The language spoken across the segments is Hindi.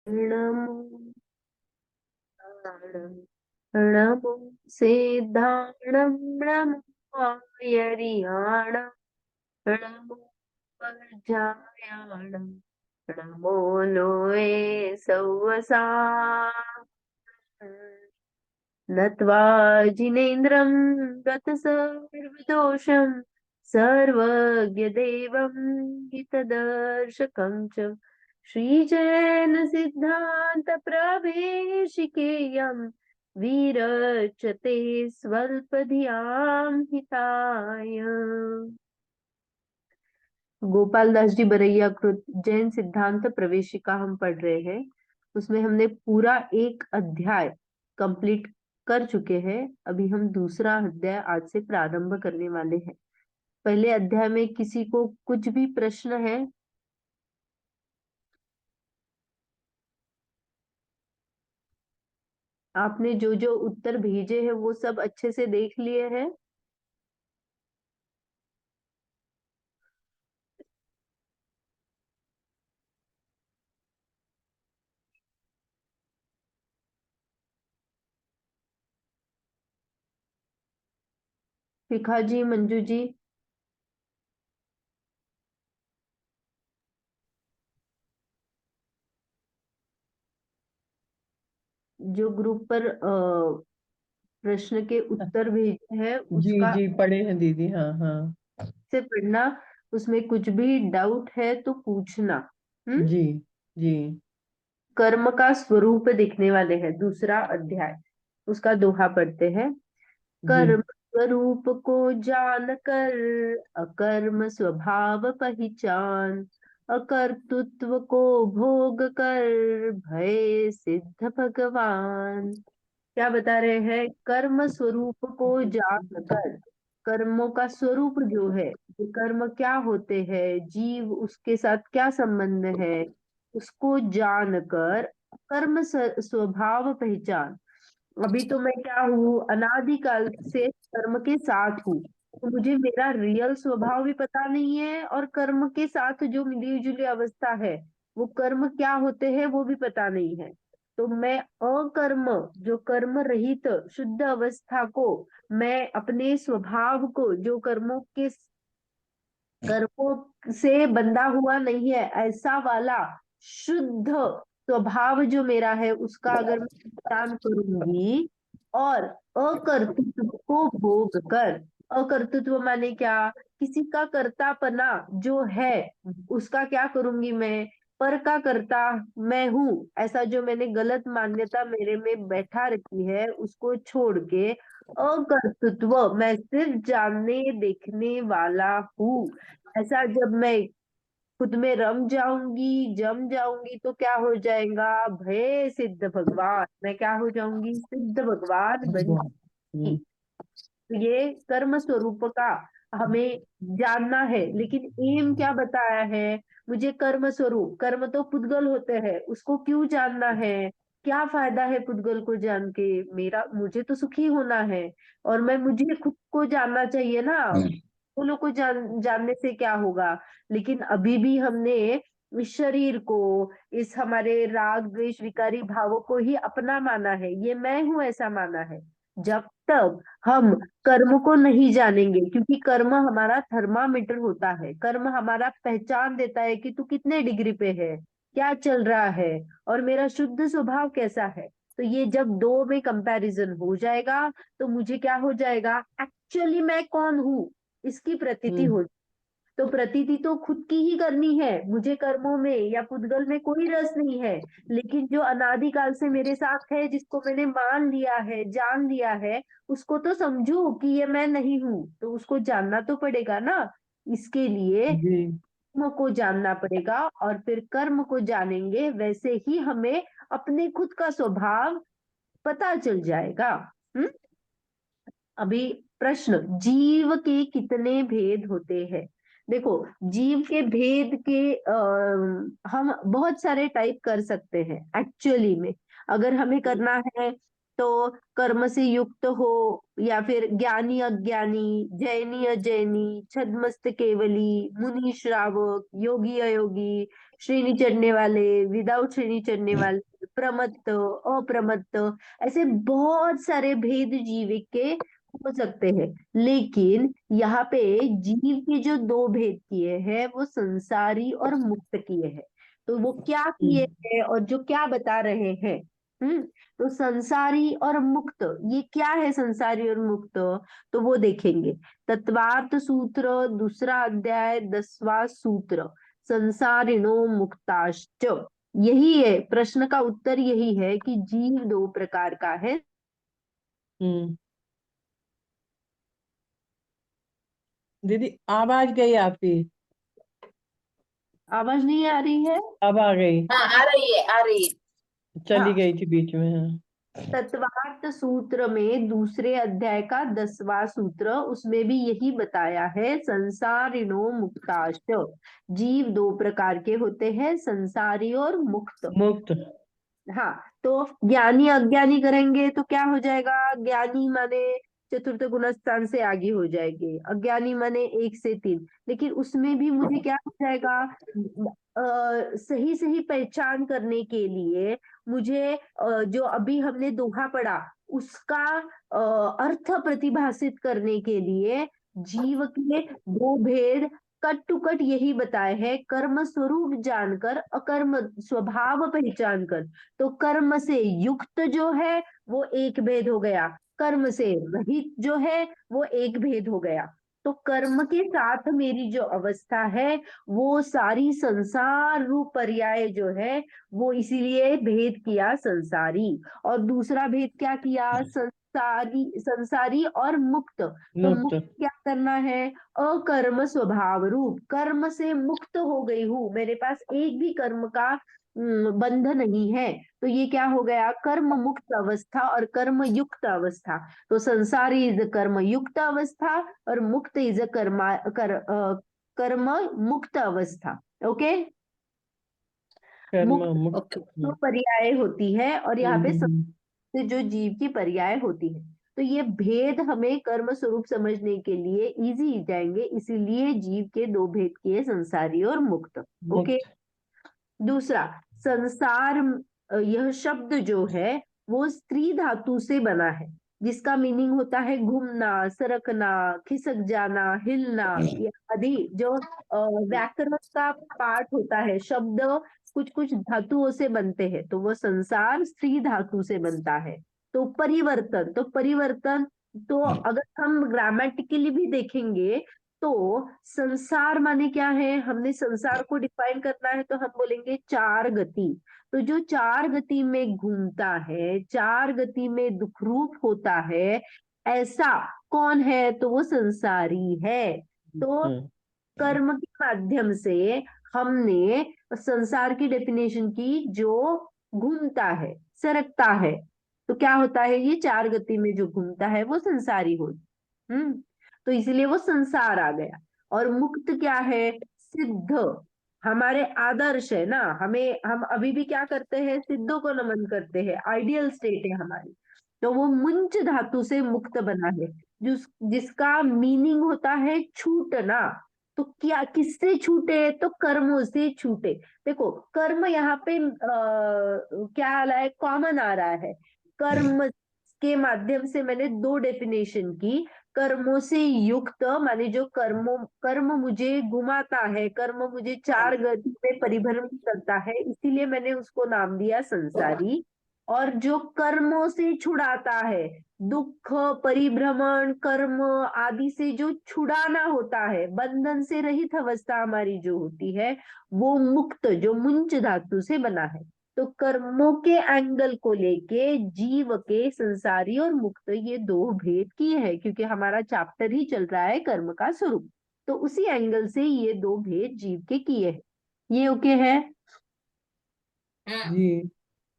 नमो नमो सिद्धाणं नमो आयर्याणं नमो वर्जायाणं नमो लोये सौवसा नत्वा जिनेन्द्रं गतसर्वदोषं सर्वज्ञदेवं हितदर्शकं च श्रीजैन सिद्धान्त प्रवेशिकेयं विरचते स्वल्पधियां हिताय। गोपाल दास जी बरैया कृत जैन सिद्धांत प्रवेशिका हम पढ़ रहे हैं। उसमें हमने पूरा एक अध्याय कंप्लीट कर चुके हैं। अभी हम दूसरा अध्याय आज से प्रारंभ करने वाले हैं। पहले अध्याय में किसी को कुछ भी प्रश्न है? आपने जो जो उत्तर भेजे हैं वो सब अच्छे से देख लिए हैं? शिखा जी, मंजू जी, जो ग्रुप पर प्रश्न के उत्तर भेजे हैं जी उसका जी पढ़े हैं दीदी, हाँ हाँ। से पढ़ना। उसमें कुछ भी डाउट है तो पूछना। हम्म। जी जी कर्म का स्वरूप दिखने वाले हैं, दूसरा अध्याय, उसका दोहा पढ़ते हैं। जी कर्म स्वरूप को जान कर अकर्म स्वभाव पहचान, अकर्तृत्व को भोग कर भय सिद्ध भगवान। क्या बता रहे हैं? कर्म स्वरूप को जान कर, कर्मों का स्वरूप जो है, ये कर्म क्या होते हैं, जीव उसके साथ क्या संबंध है, उसको जानकर कर्म स्वभाव पहचान। अभी तो मैं क्या हूँ, अनादिकाल से कर्म के साथ हूँ, तो मुझे मेरा रियल स्वभाव भी पता नहीं है, और कर्म के साथ जो मिली जुली अवस्था है, वो कर्म क्या होते हैं वो भी पता नहीं है। तो मैं अकर्म, जो कर्म रहित शुद्ध अवस्था को, मैं अपने स्वभाव को, जो कर्मों से बंधा हुआ नहीं है, ऐसा वाला शुद्ध स्वभाव जो मेरा है, उसका अगर मैं पहचान करूंगी, और अकर्तृत्व को भोग कर, अकर्तृत्व माने क्या, किसी का कर्तापना जो है उसका क्या करूंगी मैं, पर का कर्ता मैं हूं, ऐसा जो मैंने गलत मान्यता मेरे में बैठा रखी है, उसको छोड़ के अकर्तृत्व, मैं सिर्फ जानने देखने वाला हूँ, ऐसा जब मैं खुद में रम जाऊंगी, जम जाऊंगी, तो क्या हो जाएगा, भय सिद्ध भगवान, मैं क्या हो जाऊंगी, सिद्ध भगवान बन भगवान। जाऊंगी। तो ये कर्म स्वरूप का हमें जानना है, लेकिन एम क्या बताया है, मुझे कर्म स्वरूप, कर्म तो पुद्गल होते हैं, उसको क्यों जानना है, क्या फायदा है पुद्गल को जान के, मेरा, मुझे तो सुखी होना है, और मैं, मुझे खुद को जानना चाहिए ना, फूलों को जानने से क्या होगा। लेकिन अभी भी हमने इस शरीर को, इस हमारे राग द्वेष विकारी भावों को ही अपना माना है, ये मैं हूं ऐसा माना है। जब तक हम कर्म को नहीं जानेंगे, क्योंकि कर्म हमारा थर्मामीटर होता है, कर्म हमारा पहचान देता है कि तू कितने डिग्री पे है, क्या चल रहा है, और मेरा शुद्ध स्वभाव कैसा है। तो ये जब दो में कंपैरिजन हो जाएगा, तो मुझे क्या हो जाएगा, एक्चुअली मैं कौन हूँ, इसकी प्रतीति हम्म हो। तो प्रतीति तो खुद की ही करनी है, मुझे कर्मों में या पुद्गल में कोई रस नहीं है। लेकिन जो अनादिकाल से मेरे साथ है, जिसको मैंने मान लिया है, जान लिया है, उसको तो समझू कि ये मैं नहीं हूं, तो उसको जानना तो पड़ेगा ना। इसके लिए जी कर्म को जानना पड़ेगा, और फिर कर्म को जानेंगे, वैसे ही हमें अपने खुद का स्वभाव पता चल जाएगा। हम्म। अभी प्रश्न, जीव के कितने भेद होते हैं? देखो, जीव के भेद के हम बहुत सारे टाइप कर सकते हैं एक्चुअली में। अगर हमें करना है तो कर्म से युक्त हो, या फिर ज्ञानी अज्ञानी, जैनी अजैनी, छद्मस्त केवली, मुनि श्रावक, योगी अयोगी, श्रेणी चढ़ने वाले, विदाउट श्रेणी चढ़ने वाले, प्रमत्त, अप्रमत्त, ऐसे बहुत सारे भेद जीव के हो सकते हैं। लेकिन यहाँ पे जीव के जो दो भेद किए हैं वो संसारी और मुक्त किए हैं। तो वो क्या किए हम्म हैं और जो क्या बता रहे हैं। हम्म। तो संसारी और मुक्त, ये क्या है संसारी और मुक्त, तो वो देखेंगे। तत्वार्थ सूत्र, दूसरा अध्याय, 10वां सूत्र, संसारिणो मुक्ताश्च। यही है प्रश्न का उत्तर, यही है कि जीव दो प्रकार का है। हम्म। दीदी आवाज गई आपकी। आवाज नहीं आ रही है? अब आ गई। हाँ आ रही है, आ रही है। चली हाँ। गई थी बीच में, हाँ। तत्वार्थ सूत्र में दूसरे अध्याय का 10वां सूत्र, उसमें भी यही बताया है, संसारिणो मुक्ताश्च। जीव दो प्रकार के होते हैं, संसारी और मुक्त। मुक्त। हाँ। तो ज्ञानी अज्ञानी करेंगे तो क्या हो जाएगा? ज्ञानी माने चतुर्थ गुणस्थान से आगे हो जाएंगे, अज्ञानी माने 1 से 3। लेकिन उसमें भी मुझे क्या हो जाएगा, सही सही पहचान करने के लिए मुझे जो अभी हमने दोहा पढ़ा उसका अर्थ प्रतिभाषित करने के लिए जीव के दो भेद कट टू कट यही बताए हैं, कर्म स्वरूप जानकर, अकर्म स्वभाव पहचान कर। तो कर्म से युक्त जो है वो एक भेद हो गया, कर्म से रहित जो है वो एक भेद हो गया। तो कर्म के साथ मेरी जो अवस्था है वो सारी संसार रूप पर्याय जो है वो इसीलिए भेद किया संसारी। और दूसरा भेद क्या किया? संसारी, संसारी और मुक्त। तो मुक्त। मुक्त क्या करना है? अकर्म स्वभाव रूप, कर्म से मुक्त हो गई हूँ, मेरे पास एक भी कर्म का बंध नहीं है। तो ये क्या हो गया? कर्म मुक्त अवस्था और कर्म युक्त अवस्था। तो संसारी इज कर्म युक्त अवस्था और मुक्त इज कर्म मुक्त अवस्था। ओके। कर्म मुक्त मुक्त। तो पर्याय होती है और यहाँ पे हम्म। से जो जीव की पर्याय होती है। तो ये भेद हमें कर्म स्वरूप समझने के लिए इजी जाएंगे, इसीलिए जीव के दो भेद किए, संसारी और मुक्त। ओके। मुक्त। दूसरा, संसार, यह शब्द जो है वो स्त्री धातु से बना है, जिसका मीनिंग होता है घूमना, सरकना, खिसक जाना, हिलना। ये आदि जो व्याकरण का पार्ट होता है, शब्द कुछ कुछ धातुओं से बनते हैं, तो वो संसार स्त्री धातु से बनता है। तो परिवर्तन, तो परिवर्तन, तो अगर हम ग्रामेटिकली भी देखेंगे तो संसार माने क्या है, हमने संसार को डिफाइन करना है तो हम बोलेंगे चार गति। तो जो चार गति में घूमता है, चार गति में दुख रूप होता है, ऐसा कौन है? तो वो संसारी है। तो हाँ। कर्म के माध्यम से हमने संसार की डेफिनेशन की, जो घूमता है, सरकता है। तो क्या होता है? ये चार गति में जो घूमता है वो संसारी हो। तो इसलिए वो संसार आ गया। और मुक्त क्या है? सिद्ध, हमारे आदर्श है ना, हमें, हम अभी भी क्या करते हैं? सिद्धों को नमन करते हैं, आइडियल स्टेट है हमारी। तो वो मुंच धातु से मुक्त बना है, जिसका मीनिंग होता है छूटना। तो क्या, किससे छूटे? तो कर्मों से छूटे। देखो कर्म यहाँ पे क्या आ रहा है? कॉमन आ रहा है। कर्म के माध्यम से मैंने दो डेफिनेशन की। कर्मों से युक्त माने जो कर्म मुझे घुमाता है, कर्म मुझे चार गति में परिभ्रमित करता है, इसीलिए मैंने उसको नाम दिया संसारी। और जो कर्मों से छुड़ाता है, दुख, परिभ्रमण, कर्म आदि से जो छुड़ाना होता है, बंधन से रहित अवस्था हमारी जो होती है, वो मुक्त, जो मुंच धातु से बना है। तो कर्मों के एंगल को लेके जीव के संसारी और मुक्त ये दो भेद किए हैं, क्योंकि हमारा चैप्टर ही चल रहा है कर्म का स्वरूप। तो उसी एंगल से ये दो भेद जीव के किए हैं। ये ओके है? हाँ। जी।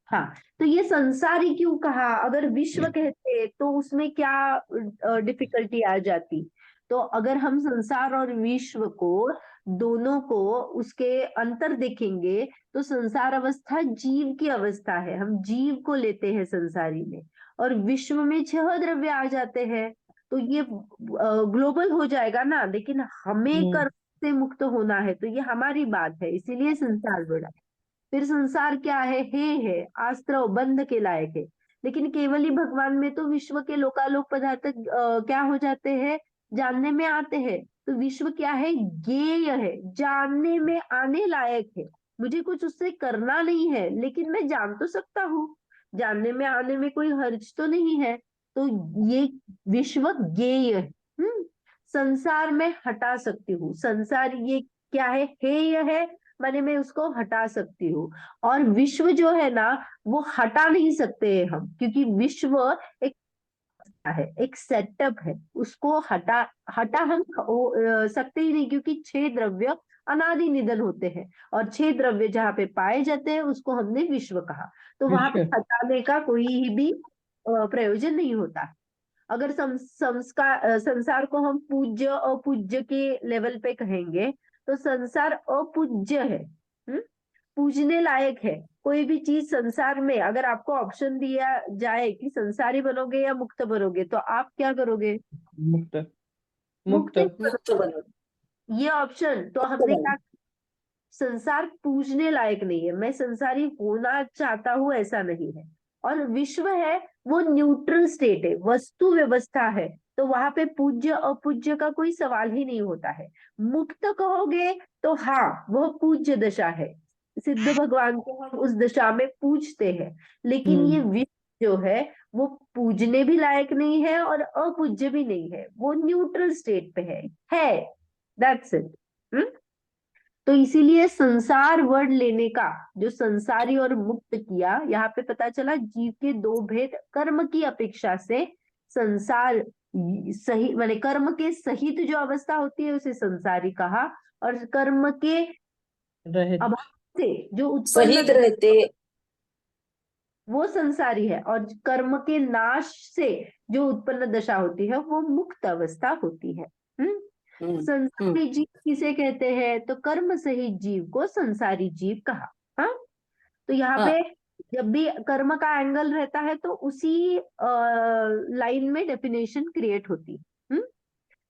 हाँ। तो ये संसारी क्यों कहा? अगर विश्व कहते तो उसमें क्या डिफिकल्टी आ जाती? तो अगर हम संसार और विश्व को, दोनों को, उसके अंतर देखेंगे तो संसार अवस्था जीव की अवस्था है, हम जीव को लेते हैं संसारी में। और विश्व में छह द्रव्य आ जाते हैं, तो ये ग्लोबल हो जाएगा ना। लेकिन हमें हम्म। से मुक्त होना है, तो ये हमारी बात है, इसीलिए संसार बड़ा। फिर संसार क्या है आश्रव बंध के लायक है। लेकिन केवल ही भगवान में तो विश्व के लोकालोक पदार्थ क्या हो जाते हैं, जानने में आते हैं। तो विश्व क्या है, ज्ञेय है, जानने में आने लायक है। मुझे कुछ उससे करना नहीं है, लेकिन मैं जान तो सकता हूँ, जानने में आने में कोई हर्ज तो नहीं है। तो ये विश्व ज्ञेय है। संसार में हटा सकती हूँ, संसार ये क्या है, हेय है, माने मैं उसको हटा सकती हूँ। और विश्व जो है ना, वो हटा नहीं सकते हैं हम, क्योंकि विश्व एक है, एक सेटअप है, उसको हटा हटा हम सकते ही नहीं, क्योंकि 6 द्रव्य अनादि निधन होते हैं, और 6 द्रव्य जहाँ पे पाए जाते हैं उसको हमने विश्व कहा। तो वहां पे विश्व। हटाने का कोई भी प्रयोजन नहीं होता। अगर संसार को हम पूज्य अपूज्य के लेवल पे कहेंगे, तो संसार अपूज्य है, पूजने लायक है। कोई भी चीज संसार में अगर आपको ऑप्शन दिया जाए कि संसारी बनोगे या मुक्त बनोगे, तो आप क्या करोगे, मुक्त। मुक्त मुक्त। ही मुक्त बनो। ये ऑप्शन तो मुक्त हमने बनो। क्या, संसार पूजने लायक नहीं है, मैं संसारी होना चाहता हूं ऐसा नहीं है। और विश्व है वो न्यूट्रल स्टेट है, वस्तु व्यवस्था है, तो वहां पे पूज्य अपूज्य का कोई सवाल ही नहीं होता है। मुक्त कहोगे तो हाँ, वह पूज्य दशा है, सिद्ध भगवान को हम उस दशा में पूजते हैं। लेकिन ये विश्व जो है वो पूजने भी लायक नहीं है और अपूज्य भी नहीं है, वो न्यूट्रल स्टेट पे है, दैट्स इट। तो इसीलिए संसार वर्ड लेने का, जो संसारी और मुक्त किया, यहाँ पे पता चला जीव के 2 भेद, कर्म की अपेक्षा से संसार सही माने कर्म के सहित जो अवस्था होती है उसे संसारी कहा, और कर्म के रहित। अभाव से जो उत्पन्न सहित रहते। वो संसारी है, और कर्म के नाश से जो उत्पन्न दशा होती है वो मुक्त अवस्था होती है। हम्म। संसारी जीव किसे कहते हैं, तो कर्म सहित जीव को संसारी जीव कहा। हाँ, तो यहाँ हाँ। पे जब भी कर्म का एंगल रहता है तो उसी लाइन में डेफिनेशन क्रिएट होती है।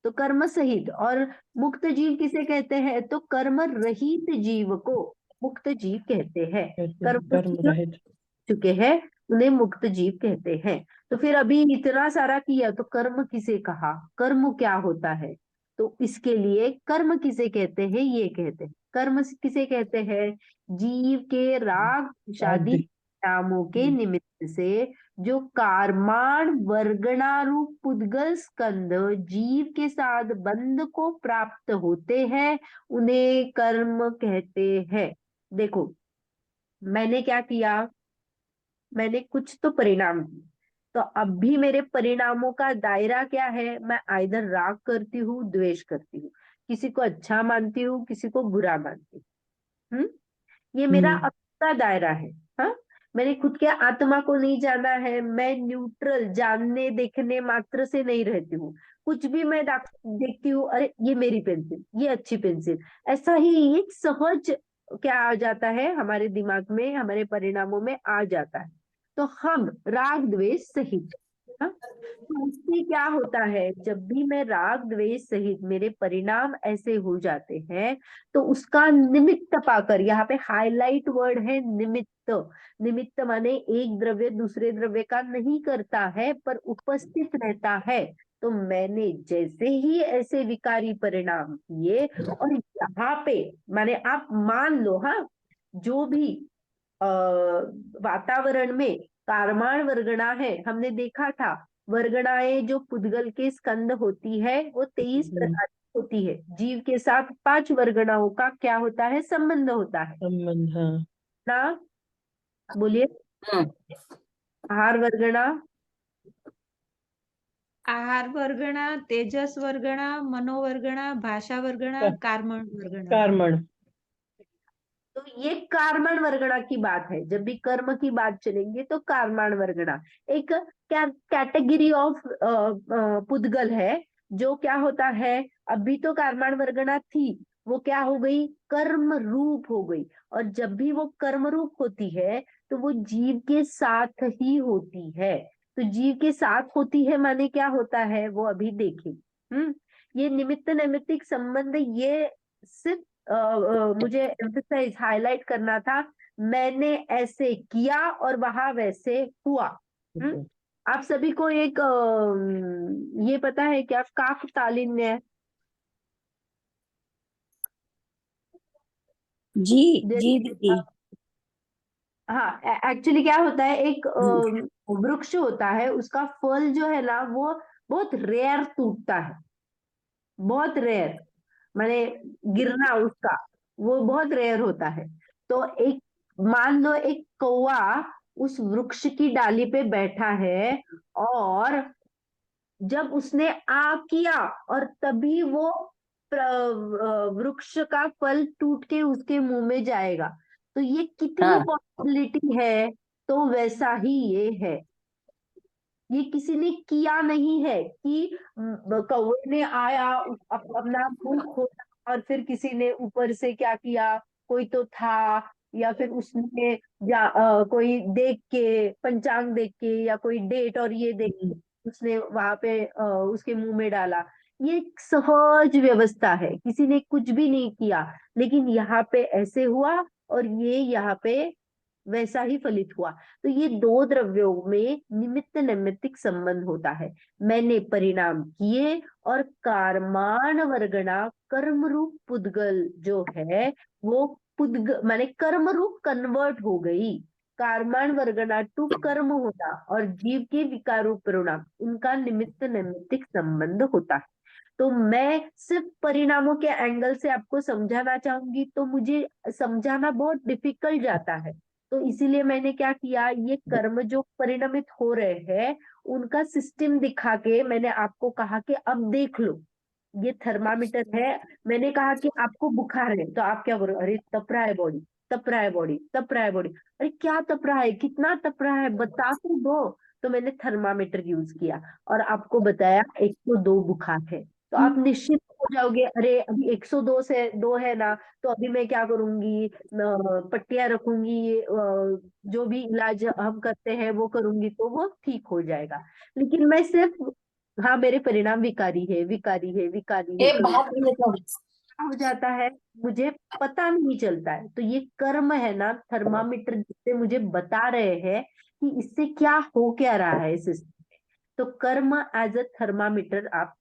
तो कर्म सहित, और मुक्त जीव किसे कहते हैं, तो कर्म रहित जीव को मुक्त जीव कहते हैं। कैसे कर्म कर्म से रहित। चुके हैं उन्हें मुक्त जीव कहते हैं। तो फिर अभी इतना सारा किया, तो कर्म किसे कहा, कर्म क्या होता है, तो इसके लिए कर्म किसे कहते हैं, ये कहते हैं कर्म किसे कहते हैं, जीव के राग शादी आदि। नामों के निमित्त से जो कारमाण वर्गणारूप पुद्गल स्कंद जीव के साथ बंध को प्राप्त होते हैं, उन्हें कर्म कहते हैं। देखो, मैंने क्या किया, मैंने कुछ तो परिणाम दिए, तो अब भी मेरे परिणामों का दायरा क्या है, मैं आइदर राग करती हूँ, द्वेष करती हूँ, किसी को अच्छा मानती हूँ, किसी को बुरा मानती हूँ। ये मेरा अब का दायरा है। हाँ, मैंने खुद के आत्मा को नहीं जाना है, मैं न्यूट्रल जानने देखने मात्र से नहीं रहती हूँ। कुछ भी मैं देखती हूँ, अरे ये मेरी पेंसिल, ये अच्छी पेंसिल, ऐसा ही एक सहज क्या आ जाता है हमारे दिमाग में, हमारे परिणामों में आ जाता है। तो हम राग द्वेष सहित, हाँ, तो उससे क्या होता है, जब भी मैं राग द्वेष सहित मेरे परिणाम ऐसे हो जाते हैं, तो उसका निमित्त पाकर, यहाँ पे हाईलाइट वर्ड है निमित्त। निमित्त माने एक द्रव्य दूसरे द्रव्य का नहीं करता है, पर उपस्थित रहता है। तो मैंने जैसे ही ऐसे विकारी परिणाम किए, और यहाँ पे माने आप मान लो, हाँ, जो भी वातावरण में कारमाण वर्गणा है, हमने देखा था, वर्गणाएं जो पुद्गल के स्कंद होती है वो 23 प्रकार की होती है। जीव के साथ 5 वर्गणाओं का क्या होता है, संबंध होता है संबंध। हाँ। ना, बोलिए। हम्म। आहार वर्गणा, आहार वर्गणा, तेजस वर्गणा, मनोवर्गणा, भाषा वर्गणा, का- कार्मण वर्गणा। कार्मण। तो ये कार्मण वर्गणा की बात है। जब भी कर्म की बात चलेंगे तो कार्मण वर्गणा एक कैटेगरी ऑफ पुद्गल है, जो क्या होता है, अभी तो कार्मण वर्गणा थी, वो क्या हो गई, कर्म रूप हो गई। और जब भी वो कर्म रूप होती है तो वो जीव के साथ ही होती है। तो जीव के साथ होती है माने क्या होता है, वो अभी देखें। ये निमित्त नैमित्तिक संबंध, ये सिर्फ मुझे एम्फसाइज हाईलाइट करना था, मैंने ऐसे किया और वहां वैसे हुआ। हम्म? आप सभी को एक ये पता है क्या, काक तालिन्य? जी जैसे जी दीदी। हाँ, एक्चुअली क्या होता है, एक वृक्ष होता है, उसका फल जो है ना वो बहुत रेयर टूटता है, बहुत रेयर, माने गिरना उसका वो बहुत रेयर होता है। तो एक, मान लो एक कौवा उस वृक्ष की डाली पे बैठा है, और जब उसने आ किया और तभी वो वृक्ष का फल टूट के उसके मुंह में जाएगा, तो ये कितनी हाँ पॉसिबिलिटी है, तो वैसा ही ये है। ये किसी ने किया नहीं है कि कौवे ने आया, अपना मुंह खोला और फिर किसी ने ऊपर से क्या किया, कोई तो था, या फिर उसने कोई देख के, पंचांग देख के या कोई डेट और ये देख के उसने वहां पे उसके मुंह में डाला। ये एक सहज व्यवस्था है, किसी ने कुछ भी नहीं किया, लेकिन यहाँ पे ऐसे हुआ और ये यहाँ पे वैसा ही फलित हुआ। तो ये दो द्रव्यों में निमित्त नैमित्तिक संबंध होता है। मैंने परिणाम किए और कारमान वर्गणा कर्म रूप पुद्गल जो है वो पुद्ग माने कर्म रूप कन्वर्ट हो गई। कारमान वर्गणा टू कर्म होना और जीव के विकार रूप परिणाम, उनका निमित्त नैमित्तिक संबंध होता है। तो मैं सिर्फ परिणामों के एंगल से आपको समझाना चाहूंगी, तो मुझे समझाना बहुत डिफिकल्ट जाता है। तो इसीलिए मैंने क्या किया, ये कर्म जो परिणमित हो रहे हैं उनका सिस्टम दिखा के मैंने आपको कहा कि अब देख लो, ये थर्मामीटर है। मैंने कहा कि आपको बुखार है, तो आप क्या करो, अरे तप रहा है बॉडी, तप रहा है बॉडी, तप रहा है बॉडी, अरे क्या तप रहा है, कितना तप रहा है, बता तो दो। तो मैंने थर्मामीटर यूज किया और आपको बताया 102 बुखार है। तो आप निश्चित हो जाओगे, अरे अभी 102 से 2 है ना, तो अभी मैं क्या करूंगी, पट्टियां रखूंगी, जो भी इलाज हम करते हैं वो करूंगी तो वो ठीक हो जाएगा। लेकिन मैं सिर्फ, हाँ मेरे परिणाम विकारी है, विकारी है, विकारी है, ये तो बात नहीं तो। क्या हो जाता है, मुझे पता नहीं चलता है। तो ये कर्म है ना, थर्मामीटर जिससे मुझे बता रहे हैं कि इससे क्या हो क्या रहा है सिस्टम। तो कर्म एज अ थर्मामीटर आप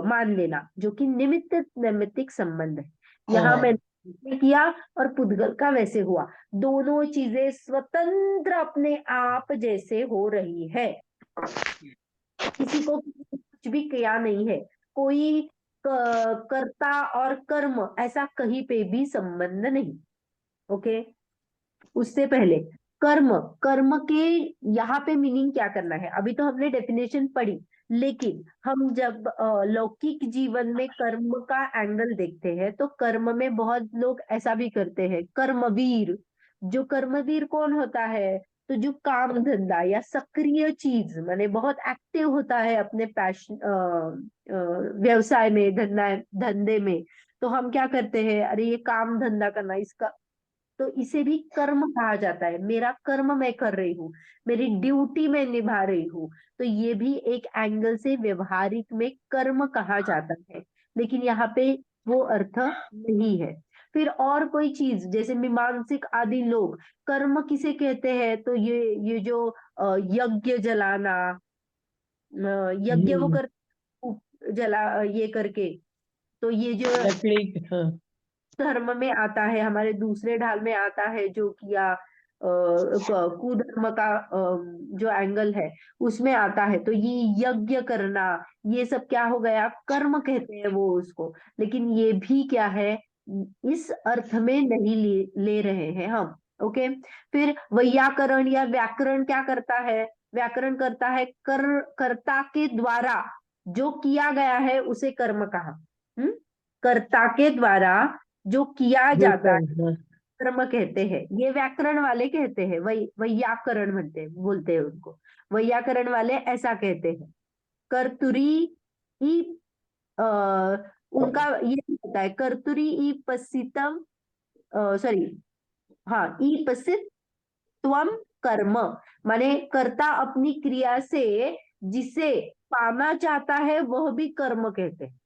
मान लेना, जो कि निमित्त नैमित्तिक संबंध है। यहाँ हाँ मैंने किया और पुद्गल का वैसे हुआ, दोनों चीजें स्वतंत्र अपने आप जैसे हो रही है, किसी को कुछ भी किया नहीं है। कोई कर्ता और कर्म ऐसा कहीं पे भी संबंध नहीं। ओके, उससे पहले कर्म, कर्म के यहाँ पे मीनिंग क्या करना है, अभी तो हमने डेफिनेशन पढ़ी, लेकिन हम जब लौकिक जीवन में कर्म का एंगल देखते हैं तो कर्म में बहुत लोग ऐसा भी करते हैं, कर्मवीर। जो कर्मवीर कौन होता है, तो जो काम धंधा या सक्रिय चीज माने बहुत एक्टिव होता है अपने पैशन, व्यवसाय में, धंधे में। तो हम क्या करते हैं, अरे ये काम धंधा करना, इसका तो इसे भी कर्म कहा जाता है। मेरा कर्म मैं कर रही हूँ, मेरी ड्यूटी मैं निभा रही हूँ, तो ये भी एक एंगल से व्यवहारिक में कर्म कहा जाता है। लेकिन यहाँ पे वो अर्थ नहीं है। फिर और कोई चीज, जैसे मीमांसिक आदि लोग कर्म किसे कहते हैं, तो ये जो यज्ञ जलाना, यज्ञ वो कर जला ये करके, तो ये जो लकड़ी। हाँ। धर्म में आता है, हमारे दूसरे ढाल में आता है, जो किया कुधर्म का जो एंगल है उसमें आता है, तो ये यज्ञ करना, ये सब क्या हो गया, कर्म कहते हैं वो उसको। लेकिन ये भी क्या है, इस अर्थ में नहीं ले रहे हैं हम। ओके, फिर वैयाकरण या व्याकरण क्या करता है, व्याकरण करता है कर्ता के द्वारा जो किया गया है उसे कर्म कहा। कर्ता के द्वारा जो किया जो जाता है कर हाँ। कर्म कहते हैं, ये व्याकरण वाले कहते हैं, वैयाकरण बोलते हैं उनको। वैयाकरण वाले ऐसा कहते हैं। कर्तुरी ई आ, उनका ये होता है, कर्तुरी ई पसितम, सॉरी, हाँ, ई पसित त्वम कर्म, माने कर्ता अपनी क्रिया से जिसे पाना चाहता है वह भी कर्म कहते हैं।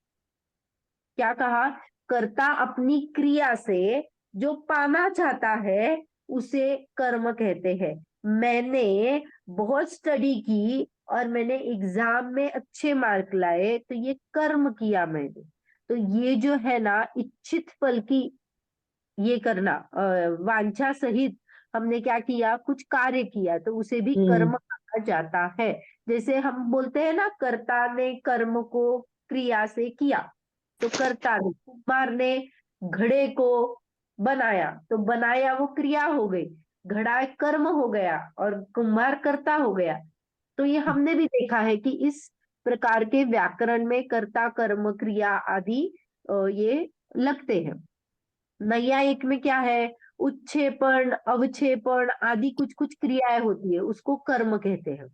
क्या कहा, कर्ता अपनी क्रिया से जो पाना चाहता है उसे कर्म कहते हैं। मैंने बहुत स्टडी की और मैंने एग्जाम में अच्छे मार्क लाए, तो ये कर्म किया मैंने। तो ये जो है ना, इच्छित फल की ये करना, वांछा सहित हमने क्या किया, कुछ कार्य किया, तो उसे भी कर्म कहा जाता है। जैसे हम बोलते हैं ना, कर्ता ने कर्म को क्रिया से किया, तो कर्ता ने, कुम्हार ने घड़े को बनाया, तो बनाया वो क्रिया हो गई, घड़ा एक कर्म हो गया और कुम्हार कर्ता हो गया। तो ये हमने भी देखा है कि इस प्रकार के व्याकरण में कर्ता कर्म क्रिया आदि ये लगते हैं। नैयायिक में क्या है, उत्क्षेपण अवक्षेपण आदि कुछ कुछ क्रियाएं होती है, उसको कर्म कहते हैं।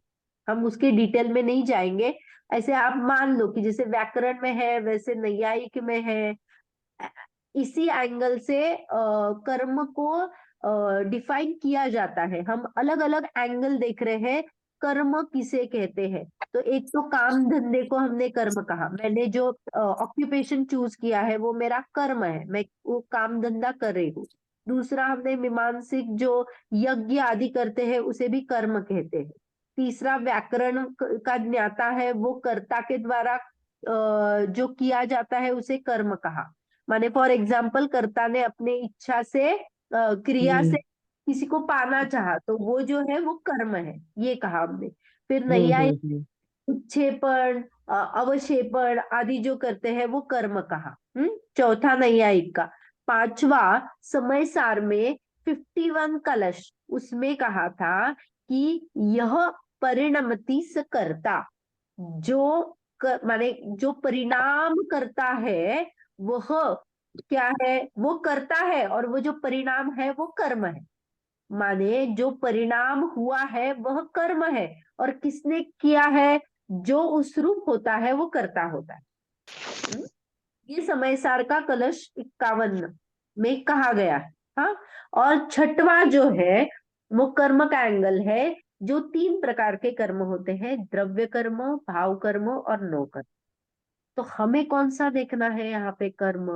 हम उसके डिटेल में नहीं जाएंगे। ऐसे आप मान लो कि जैसे व्याकरण में है वैसे नैयायिक में है। इसी एंगल से कर्म को डिफाइन किया जाता है। हम अलग अलग एंगल देख रहे हैं, कर्म किसे कहते हैं। तो एक तो काम धंधे को हमने कर्म कहा, मैंने जो ऑक्यूपेशन चूज किया है वो मेरा कर्म है, मैं वो काम धंधा कर रही हूँ। दूसरा, हमने मीमांसिक जो यज्ञ आदि करते हैं उसे भी कर्म कहते हैं। तीसरा, व्याकरण का ज्ञाता है, वो कर्ता के द्वारा जो किया जाता है उसे कर्म कहा। माने फॉर एग्जाम्पल, कर्ता ने अपने इच्छा से क्रिया से किसी को पाना चाहा, तो वो जो है वो कर्म है, ये कहा हमने। फिर नैयायिक उत्क्षेपण अवक्षेपण आदि जो करते हैं वो कर्म कहा। चौथा नैयायिक का। पांचवा, समय सार में 51 कलश, उसमें कहा था कि यह परिणमति स कर्ता, जो माने जो परिणाम करता है वह क्या है, वो करता है, और वो जो परिणाम है वो कर्म है। माने जो परिणाम हुआ है वह कर्म है, और किसने किया है, जो उस रूप होता है वो कर्ता होता है। हम्म? ये समय सार का कलश 51 में कहा गया है। हाँ, और छठवा जो है वो कर्म का एंगल है, जो 3 प्रकार के कर्म होते हैं, द्रव्य कर्म, भाव कर्म और नो कर्म। तो हमें कौन सा देखना है यहाँ पे कर्म।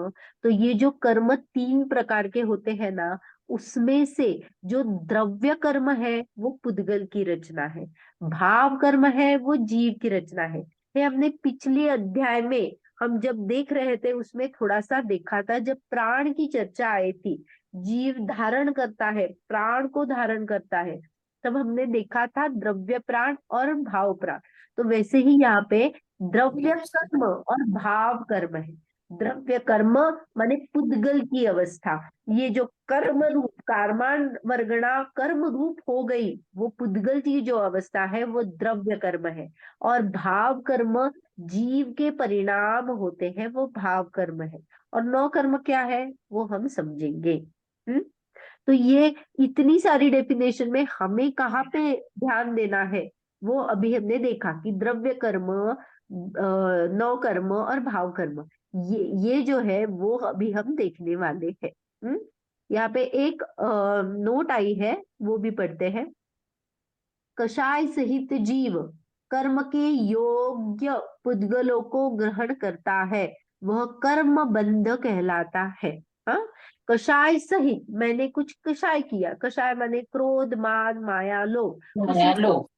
तो ये जो कर्म 3 प्रकार के होते हैं ना, उसमें से जो द्रव्य कर्म है वो पुद्गल की रचना है, भाव कर्म है वो जीव की रचना है। ये हमने पिछले अध्याय में हम जब देख रहे थे उसमें थोड़ा सा देखा था, जब प्राण की चर्चा आई थी, जीव धारण करता है, प्राण को धारण करता है, तब हमने देखा था द्रव्य प्राण और भाव प्राण। तो वैसे ही यहाँ पे द्रव्य कर्म और भाव कर्म है। द्रव्य कर्म माने पुद्गल की अवस्था, ये जो कर्म रूप कार्माण वर्गणा कर्म रूप हो गई, वो पुद्गल की जो अवस्था है वो द्रव्य कर्म है। और भाव कर्म जीव के परिणाम होते हैं, वो भाव कर्म है। और नौ कर्म क्या है वो हम समझेंगे। हम्म तो ये इतनी सारी डेफिनेशन में हमें कहाँ पे ध्यान देना है, वो अभी हमने देखा कि द्रव्य कर्म, नौ कर्म और भाव कर्म, ये जो है वो अभी हम देखने वाले हैं। यहाँ पे एक नोट आई है, वो भी पढ़ते हैं। कषाय सहित जीव कर्म के योग्य पुद्गलों को ग्रहण करता है, वह कर्म बंध कहलाता है। हाँ, कषाय सहित, मैंने कुछ कषाय किया, कषाय माने क्रोध मान माया लोभ, उसी लो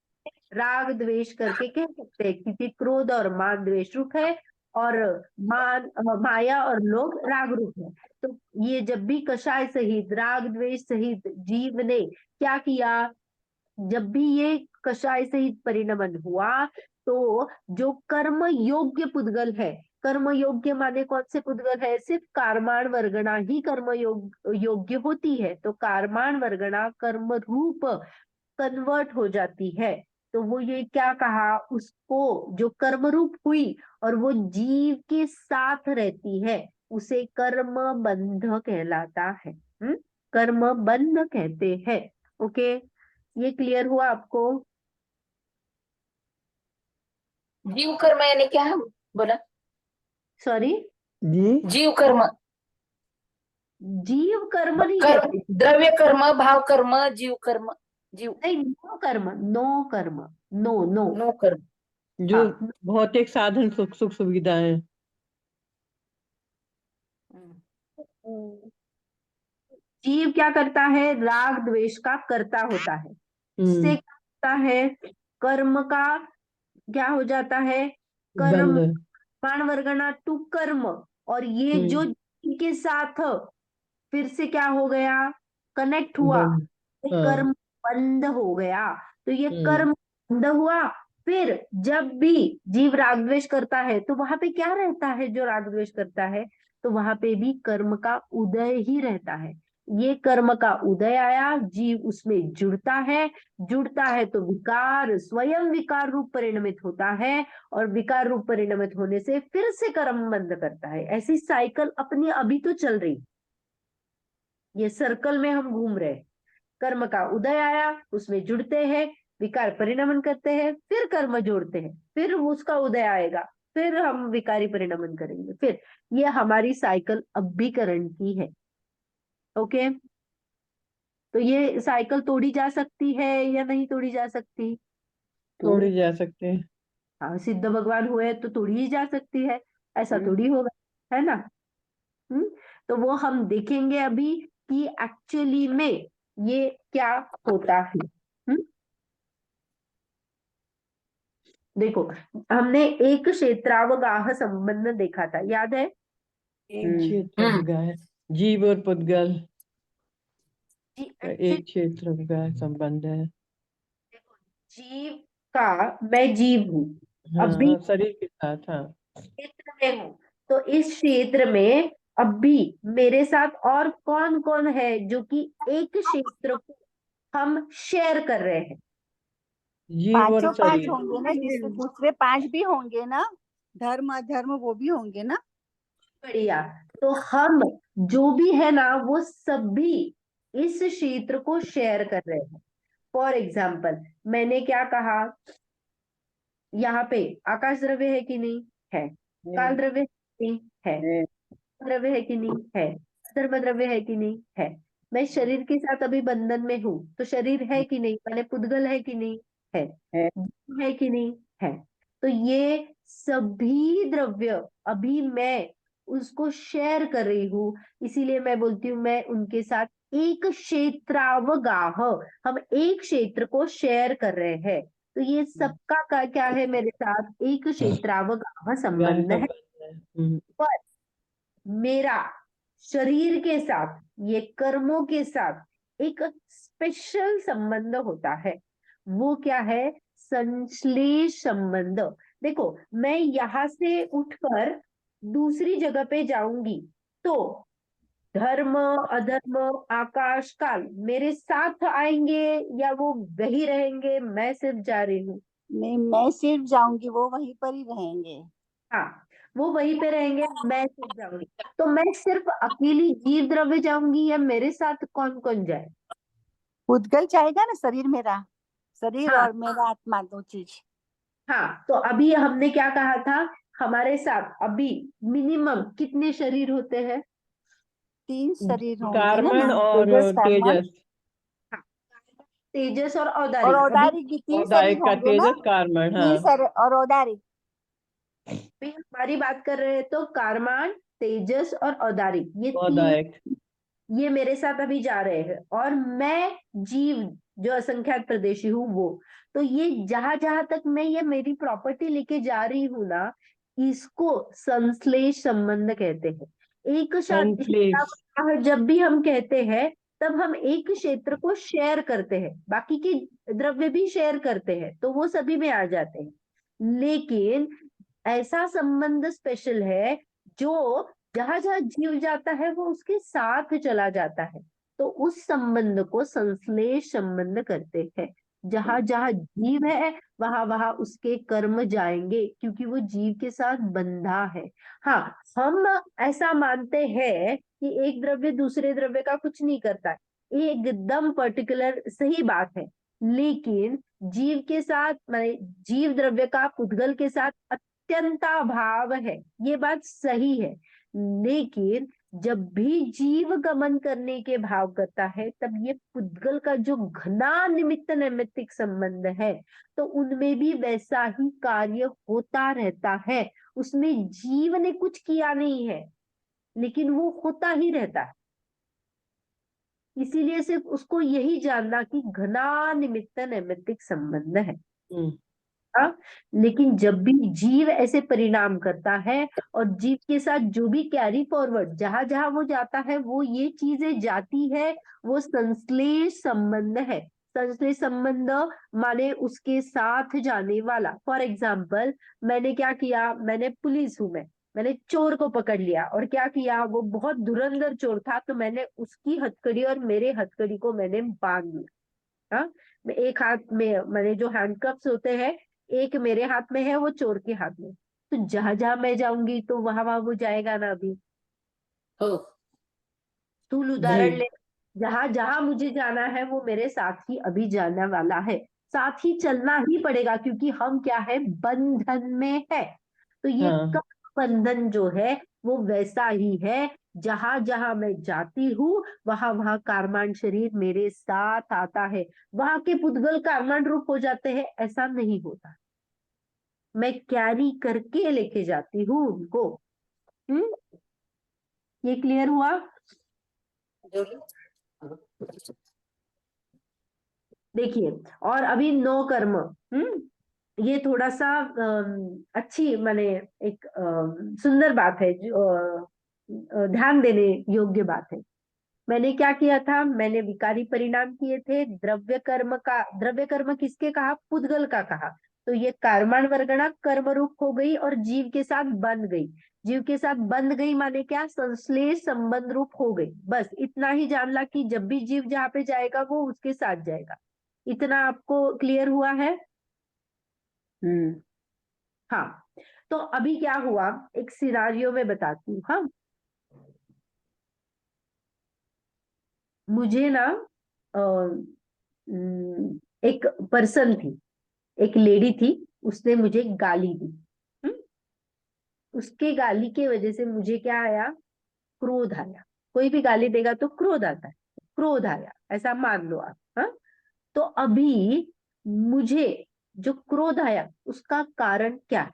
राग द्वेष करके कह सकते हैं, क्योंकि क्रोध और मान द्वेष रूप है, और मान माया और लोभ राग रूप है। तो ये जब भी कषाय सहित राग द्वेष सहित जीव ने क्या किया, जब भी ये कषाय सहित परिणमन हुआ, तो जो कर्म योग्य पुद्गल है, कर्म योग्य माने कौन से पुद्गल है, सिर्फ कार्माण वर्गणा ही कर्म योग्य होती है, तो कार्माण वर्गणा कर्म रूप कन्वर्ट हो जाती है। तो वो ये क्या कहा, उसको जो कर्म रूप हुई और वो जीव के साथ रहती है, उसे कर्म बंध कहलाता है। कर्म बंध कहते हैं। ओके, ये क्लियर हुआ आपको। जीव कर्म यानी क्या है बोला? सॉरी, जी जीव कर्म, जीव कर्म नहीं कर्म, कहते, द्रव्य कर्म, भाव कर्म, जीव कर्म, जीव नहीं, नो कर्म, नो कर्म, नो नो। नो कर्म। जो हाँ, भौतिक साधन सुख सुख सुविधाएं। जीव क्या करता है, राग द्वेष का कर्ता होता है। इससे क्या होता है, कर्म का क्या हो जाता है, कर्म बंध। बाण वर्गणा टू कर्म, और ये जो जीव के साथ फिर से क्या हो गया, कनेक्ट हुआ, बंध। ये हाँ। कर्म बंद हो गया। तो ये हम्म। कर्म बंद हुआ। फिर जब भी जीव राग द्वेष करता है तो वहां पे क्या रहता है, जो राग द्वेष करता है तो वहां पे भी कर्म का उदय ही रहता है। ये कर्म का उदय आया, जीव उसमें जुड़ता है तो विकार स्वयं विकार रूप परिणमित होता है, और विकार रूप परिणमित होने से फिर से कर्म बंद करता है। ऐसी साइकिल अपनी अभी तो चल रही, ये सर्कल में हम घूम रहे हैं। कर्म का उदय आया, उसमें जुड़ते हैं, विकार परिणमन करते हैं, फिर कर्म जोड़ते हैं, फिर उसका उदय आएगा, फिर हम विकारी परिणमन करेंगे, फिर ये हमारी साइकिल अब भी करंट की है। ओके, तो ये साइकिल तोड़ी जा सकती है या नहीं तोड़ी जा सकती? तोड़ी जा सकते हैं। हाँ, सिद्ध भगवान हुए तो तोड़ी ही जा सकती है, ऐसा थोड़ी होगा, है ना। हम्म, तो वो हम देखेंगे अभी कि एक्चुअली में ये क्या होता है। देखो, हमने एक क्षेत्रावगाह संबंध देखा था, याद है? क्षेत्र का है, जीव और पुद्गल जी, का एक क्षेत्र का संबंध है। देखो, जीव का, मैं जीव हूँ, अभी हाँ, शरीर के साथ। हाँ। क्षेत्र में हूँ, तो इस क्षेत्र में अभी मेरे साथ और कौन कौन है जो कि एक क्षेत्र को हम शेयर कर रहे हैं? जीव और पांचों पांच शरीर। होंगे ना, जिसमें दूसरे पांच भी होंगे ना, धर्म अधर्म वो भी होंगे ना। बढ़िया। तो हम जो भी है ना वो सभी इस क्षेत्र को शेयर कर रहे हैं। फॉर एग्जाम्पल, मैंने क्या कहा, यहाँ पे आकाश द्रव्य है कि नहीं है, काल द्रव्य है कि नहीं है, द्रव्य है कि नहीं है, धर्म द्रव्य है कि नहीं है। मैं शरीर के साथ अभी बंधन में हूं, तो शरीर है कि नहीं, मैंने पुद्गल है कि नहीं है, जीव है कि नहीं है। तो ये सभी द्रव्य अभी मैं उसको शेयर कर रही हूँ, इसीलिए मैं बोलती हूँ मैं उनके साथ एक क्षेत्रावगाह, हम एक क्षेत्र को शेयर कर रहे हैं। तो ये सबका का क्या है, मेरे साथ एक क्षेत्रावगाह गाय संबंध है। संबंध है। पर मेरा शरीर के साथ, ये कर्मों के साथ एक स्पेशल संबंध होता है। वो क्या है, संश्लेष संबंध। देखो, मैं यहां से उठकर दूसरी जगह पे जाऊंगी तो धर्म अधर्म आकाश काल मेरे साथ आएंगे या वो वही रहेंगे, मैं सिर्फ जा रही हूँ? नहीं, मैं सिर्फ जाऊंगी, वो वहीं पर ही रहेंगे। हाँ, वो वहीं पे रहेंगे, मैं सिर्फ जाऊंगी। तो मैं सिर्फ अकेली जीव द्रव्य जाऊंगी या मेरे साथ कौन कौन जाए? उद्गल जाएगा ना, शरीर मेरा, शरीर हाँ और मेरा आत्मा, दो चीज। हाँ, तो अभी हमने क्या कहा था, हमारे साथ अभी मिनिमम कितने शरीर होते हैं? 3 शरीर होंगे ना, कार्बन और तेजस कार्बन तेजस। हाँ, तेजस और और औदारिक। अभी औदारिक भी 3 शरीर औदायिक का होंगे ना। तेजस कार्बन। 3 हाँ। शरीर और औदारिक। अभी हमारी बात कर रहे हैं तो कारमान, तेजस और औदारिक, ये तीन औदायिक। ये मेरे साथ अभी जा रहे हैं, और मैं जीव जो असंख्यात प्रदेशी हूँ वो। तो ये जहां जहां तक मैं ये मेरी प्रॉपर्टी लेके जा रही हूँ ना, इसको संश्लेष संबंध कहते हैं। एक संश्लेष। जब भी हम कहते हैं तब हम एक क्षेत्र को शेयर करते हैं, बाकी के द्रव्य भी शेयर करते हैं, तो वो सभी में आ जाते हैं। लेकिन ऐसा संबंध स्पेशल है जो जहां जहां जीव जाता है वो उसके साथ चला जाता है, तो उस संबंध को संश्लेष संबंध करते हैं। जहां जहां जीव है वहां वहां उसके कर्म जाएंगे, क्योंकि वो जीव के साथ बंधा है। हाँ, हम ऐसा मानते हैं कि एक द्रव्य दूसरे द्रव्य का कुछ नहीं करता, एकदम पर्टिकुलर सही बात है। लेकिन जीव के साथ, माने जीव द्रव्य का पुद्गल के साथ अत्यंता भाव है, ये बात सही है। लेकिन जब भी जीव गमन करने के भाव करता है तब ये पुद्गल का जो घना निमित्त नैमित्तिक संबंध है, तो उनमें भी वैसा ही कार्य होता रहता है, उसमें जीव ने कुछ किया नहीं है। लेकिन वो होता ही रहता है। इसीलिए सिर्फ उसको यही जानना कि घना निमित्त नैमित्तिक संबंध है। हम्म, हाँ, लेकिन जब भी जीव ऐसे परिणाम करता है और जीव के साथ जो भी कैरी फॉरवर्ड जहां जहां वो जाता है वो ये चीजें जाती है, वो संश्लेष संबंध है। संश्लेष संबंध माने उसके साथ जाने वाला। फॉर एग्जाम्पल, मैंने क्या किया, मैंने पुलिस हूं, मैंने चोर को पकड़ लिया और क्या किया, वो बहुत धुरंधर चोर था, तो मैंने उसकी हथकड़ी और मेरे हथकड़ी को मैंने बांध लिया। हाँ, मैं एक हाथ में, मैंने जो हैंडकफ्स होते हैं, एक मेरे हाथ में है, वो चोर के हाथ में, तो जहां जहां मैं जाऊंगी तो वहां वहां वो जाएगा ना। अभी हो स्थूल जी उदाहरण ले, जहां जहां मुझे जाना है वो मेरे साथ ही अभी जाने वाला है, साथ ही चलना ही पड़ेगा, क्योंकि हम क्या है, बंधन में है। तो ये हाँ कर्म बंधन जो है वो वैसा ही है, जहां जहां मैं जाती हूँ वहां वहां कार्मांड शरीर मेरे साथ आता है। वहां के पुद्गल कार्मांड रूप हो जाते हैं, ऐसा नहीं होता। मैं कैरी करके लेके जाती हूँ उनको। ये क्लियर हुआ? देखिए, और अभी नो कर्म, ये थोड़ा सा अच्छी माने एक सुंदर बात है, जो ध्यान देने योग्य बात है। मैंने क्या किया था, मैंने विकारी परिणाम किए थे। द्रव्य कर्म किसके कहा, पुद्गल का कहा। तो ये कर्माण वर्गणा कर्म रूप हो गई और जीव के साथ बंध गई। जीव के साथ बंध गई माने क्या, संश्लेष संबंध रूप हो गई। बस इतना ही जान ला कि जब भी जीव जहाँ पे जाएगा वो उसके साथ जाएगा। इतना आपको क्लियर हुआ है? हाँ, तो अभी क्या हुआ, एक सिनारियो में बताती हूँ। हाँ, मुझे ना एक पर्सन थी, एक लेडी थी, उसने मुझे गाली दी। हम्म, उसके गाली की वजह से मुझे क्या आया, क्रोध आया। कोई भी गाली देगा तो क्रोध आता है, क्रोध आया, ऐसा मान लो आप। हाँ, तो अभी मुझे जो क्रोध आया उसका कारण क्या है?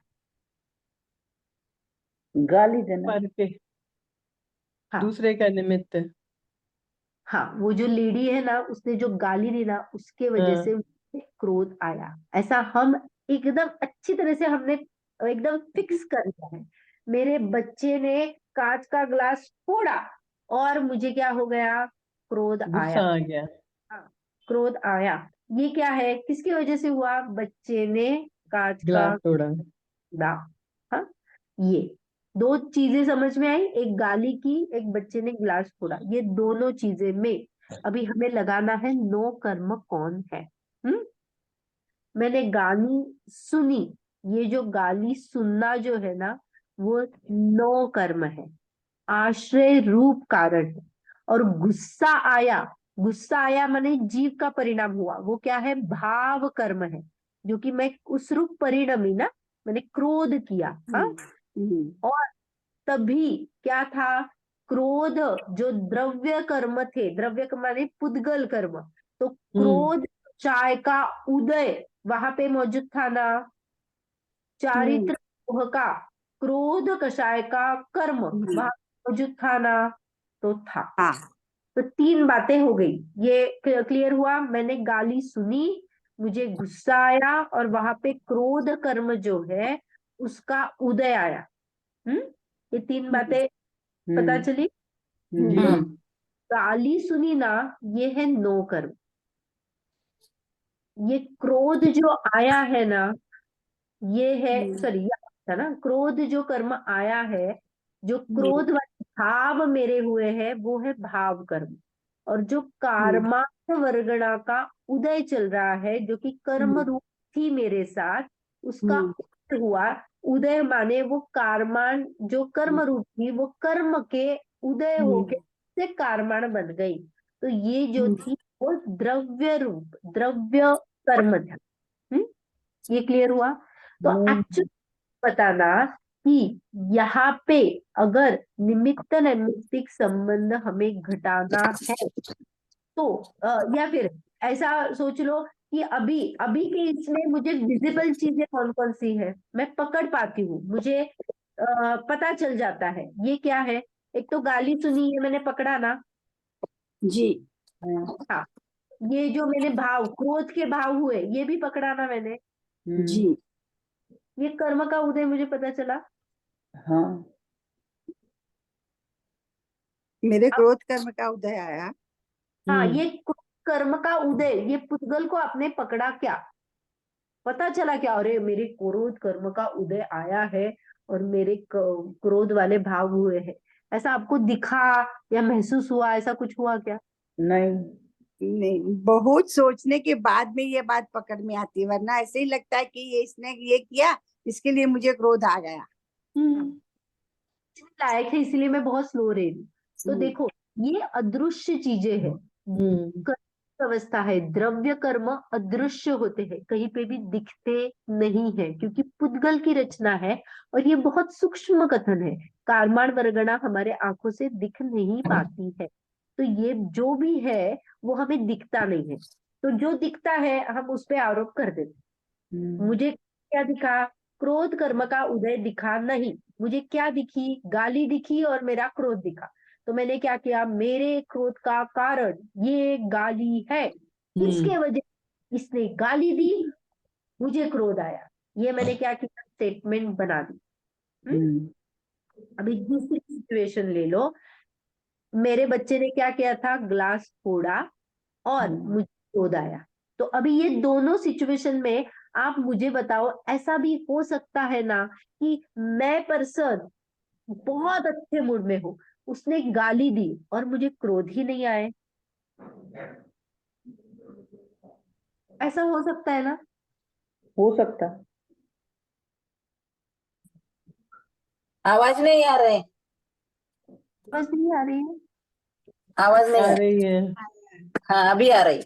गाली देना। पर के हाँ, दूसरे का निमित्त। हाँ, वो जो लेडी है ना, उसने जो गाली दी ना, उसके वजह हाँ से मुझे क्रोध आया। ऐसा हम एकदम अच्छी तरह से हमने एकदम फिक्स कर लिया है। मेरे बच्चे ने कांच का ग्लास फोड़ा और मुझे क्या हो गया, क्रोध गुस्सा आया। आ गया। हाँ, क्रोध आया। ये क्या है, किसकी वजह से हुआ, बच्चे ने कांच का गिलास तोड़ा। ना। हाँ, ये दो चीजें समझ में आई, एक गाली की, एक बच्चे ने गिलास फोड़ा। ये दोनों चीजें में अभी हमें लगाना है नो कर्म कौन है। हम्म, मैंने गाली सुनी, ये जो गाली सुनना जो है ना, वो नो कर्म है, आश्रय रूप कारण है। और गुस्सा आया माने जीव का परिणाम हुआ, वो क्या है, भाव कर्म है, जो कि मैं उस रूप परिणमी ना, मैंने क्रोध किया। हाँ, और तभी क्या था, क्रोध जो द्रव्य कर्म थे, द्रव्य कर्म माने पुद्गल कर्म, तो हम्म क्रोध चाय का उदय वहां पे मौजूद था ना, चारित्र मोह का, क्रोध कषाय का कर्म वहां मौजूद था ना, तो था। हाँ। तो तीन बातें हो गई। ये क्लियर हुआ, मैंने गाली सुनी, मुझे गुस्सा आया और वहां पे क्रोध कर्म जो है उसका उदय आया। हम्म, ये तीन बातें पता चली। तो जी गाली सुनी ना, ये है नो कर्म। ये क्रोध जो आया है ना, ये है, सॉरी, था ना, क्रोध जो कर्म आया है, जो क्रोध वाले भाव मेरे हुए हैं वो है भाव कर्म। और जो कार्मार्थ वर्गणा का उदय चल रहा है, जो कि कर्म रूप थी मेरे साथ, उसका उदय हुआ। उदय माने वो कार्माण जो कर्म रूप थी वो कर्म के उदय होके से कार्माण बन गई। तो ये जो थी वो द्रव्य रूप द्रव्य कर्म था। ये क्लियर हुआ? तो एक्चुअली बताना कि यहाँ पे अगर निमित्त नैमित्तिक संबंध हमें घटाना है, तो या फिर ऐसा सोच लो कि अभी अभी के इसमें मुझे विजिबल चीजें कौन कौन सी है, मैं पकड़ पाती हूँ, मुझे पता चल जाता है। ये क्या है, एक तो गाली सुनी, ये मैंने पकड़ा ना। जी। हाँ, ये जो मैंने भाव, क्रोध के भाव हुए, ये भी पकड़ा ना मैंने। जी। ये कर्म का उदय मुझे पता चला। हाँ, मेरे अब क्रोध कर्म का उदय आया। हाँ, ये कर्म का उदय, ये पुद्गल को आपने पकड़ा क्या, पता चला क्या, अरे मेरे क्रोध कर्म का उदय आया है और मेरे क्रोध वाले भाव हुए हैं, ऐसा आपको दिखा या महसूस हुआ, ऐसा कुछ हुआ क्या? नहीं। नहीं, बहुत सोचने के बाद में ये बात पकड़ में आती है, वरना ऐसे ही लगता है कि ये इसने ये किया, इसके लिए मुझे क्रोध आ गया। लायक है, इसलिए मैं बहुत स्लो रही हूँ। तो देखो, ये अदृश्य चीजें हैं, कर्म अवस्था है, द्रव्य कर्म अदृश्य होते हैं, कहीं पे भी दिखते नहीं है, क्योंकि पुद्गल की रचना है और ये बहुत सूक्ष्म कथन है। कारमाण वर्गणा हमारे आंखों से दिख नहीं पाती है, तो ये जो भी है वो हमें दिखता नहीं है। तो जो दिखता है हम उस पे आरोप कर देते। मुझे क्या दिखा? क्रोध कर्म का उदय दिखा नहीं, मुझे क्या दिखी? गाली दिखी और मेरा क्रोध दिखा। तो मैंने क्या किया? मेरे क्रोध का कारण ये गाली है, इसके वजह इसने गाली दी, मुझे क्रोध आया, ये मैंने क्या किया? स्टेटमेंट बना दी। हम्म? अभी दूसरी सिचुएशन ले लो, मेरे बच्चे ने क्या किया था? ग्लास फोड़ा और मुझे क्रोध आया। तो अभी ये दोनों सिचुएशन में आप मुझे बताओ, ऐसा भी हो सकता है ना कि मैं पर्सन बहुत अच्छे मूड में हूं, उसने गाली दी और मुझे क्रोध ही नहीं आए? ऐसा हो सकता है ना? हो सकता। आवाज नहीं आ रहे, बस नहीं आ रही है। आवाज नहीं आ आ रही है। हाँ, अभी आ रही।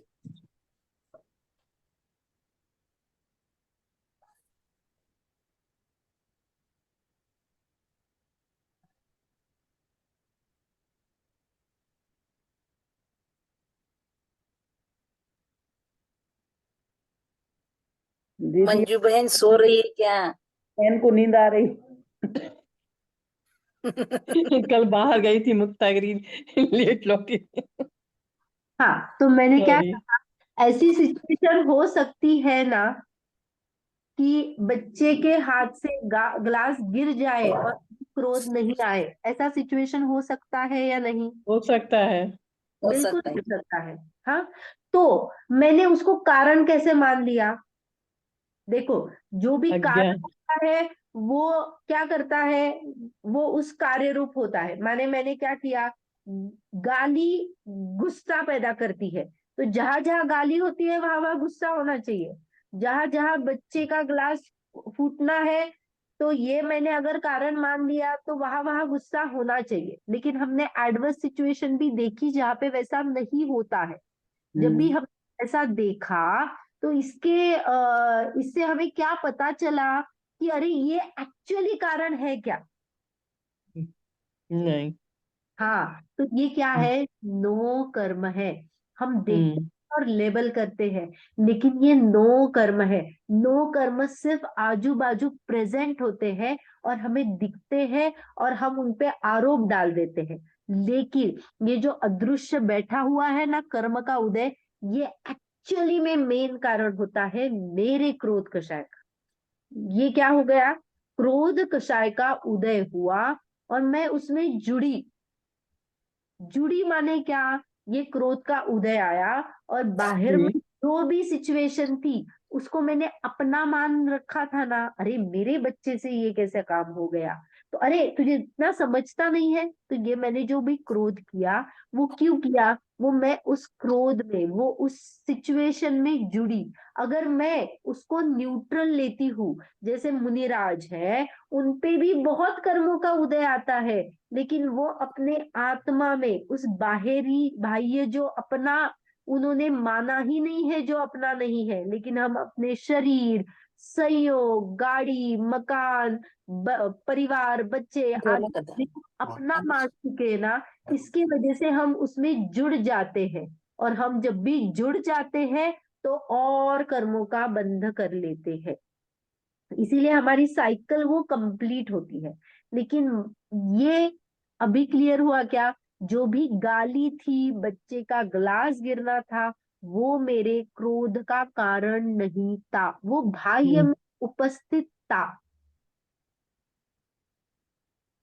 दीदी, मंजू बहन सो रही है क्या? बहन को नींद आ रही। कल बाहर गई थी मुक्तागिरी, लेट लौटी। हाँ, तो मैंने क्या सॉरी। कहा, ऐसी सिचुएशन हो सकती है ना कि बच्चे के हाथ से ग्लास गिर जाए और क्रोध नहीं आए, ऐसा सिचुएशन हो सकता है या नहीं? हो सकता है। हो बिल्कुल सकता है। हो सकता है। हाँ, तो मैंने उसको कारण कैसे मान लिया? देखो, जो भी अज्ञा। कारण होता है वो क्या करता है? वो उस कार्य रूप होता है। माने मैंने क्या किया? गाली गुस्सा पैदा करती है, तो जहां जहां गाली होती है वहां वहां गुस्सा होना चाहिए। जहां जहां बच्चे का ग्लास फूटना है, तो ये मैंने अगर कारण मान लिया तो वहां वहां गुस्सा होना चाहिए। लेकिन हमने एडवर्स सिचुएशन भी देखी जहाँ पे वैसा नहीं होता है। जब भी हम ऐसा देखा, तो इससे हमें क्या पता चला कि अरे ये एक्चुअली कारण है क्या? नहीं। हाँ, तो ये क्या है? नो कर्म है। हम देखते हैं और लेबल करते हैं, लेकिन ये नो कर्म है। नो कर्म सिर्फ आजू बाजू प्रेजेंट होते हैं और हमें दिखते हैं और हम उनपे आरोप डाल देते हैं। लेकिन ये जो अदृश्य बैठा हुआ है ना, कर्म का उदय, ये एक्चुअली में मेन कारण होता है मेरे क्रोध कषाय का। ये क्या हो गया? क्रोध कषाय का उदय हुआ और मैं उसमें जुड़ी। जुड़ी माने क्या? ये क्रोध का उदय आया और बाहर में जो भी सिचुएशन थी उसको मैंने अपना मान रखा था ना, अरे मेरे बच्चे से ये कैसे काम हो गया, तो अरे तुझे इतना समझता नहीं है। तो ये मैंने जो भी क्रोध किया, वो क्यों किया? वो मैं उस क्रोध में, वो उस सिचुएशन में जुड़ी। अगर मैं उसको न्यूट्रल लेती हूँ, जैसे मुनिराज है, उनपे भी बहुत कर्मों का उदय आता है, लेकिन वो अपने आत्मा में उस बाहरी बाह्य जो अपना उन्होंने माना ही नहीं है, जो अपना नहीं है, लेकिन हम अपने शरीर, संयोग, गाड़ी, मकान, परिवार, बच्चे दोनों आदि का जिनको अपना मान चुके हैं ना, इसकी वजह से हम उसमें जुड़ जाते हैं। और हम जब भी जुड़ जाते हैं तो और कर्मों का बंध कर लेते हैं, इसीलिए हमारी साइकिल वो कंप्लीट होती है। लेकिन ये अभी क्लियर हुआ क्या? जो भी गाली थी, बच्चे का ग्लास गिरना था, वो मेरे क्रोध का कारण नहीं था, वो बाह्य में उपस्थित था।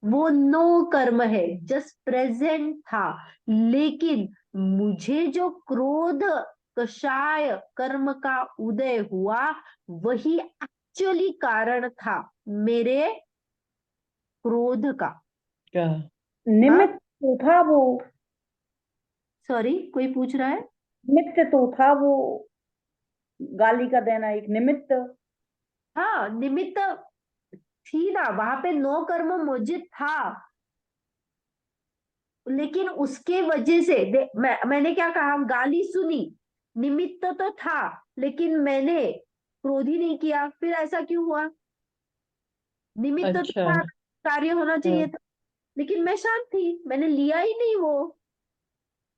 वो नो कर्म है, जस्ट प्रेजेंट था। लेकिन मुझे जो क्रोध कषाय कर्म का उदय हुआ, वही एक्चुअली कारण था मेरे क्रोध का। का निमित्त तो था वो, सॉरी, कोई पूछ रहा है? निमित्त तो था वो, गाली का देना एक निमित्त। हाँ, निमित्त थी ना, वहां पे नो कर्म मौजूद था। लेकिन उसके वजह से मैंने क्या कहा, गाली सुनी, निमित्त तो था, लेकिन मैंने क्रोध ही नहीं किया। फिर ऐसा क्यों हुआ? निमित्त तो अच्छा। था, कार्य होना चाहिए था, लेकिन मैं शांत थी, मैंने लिया ही नहीं वो।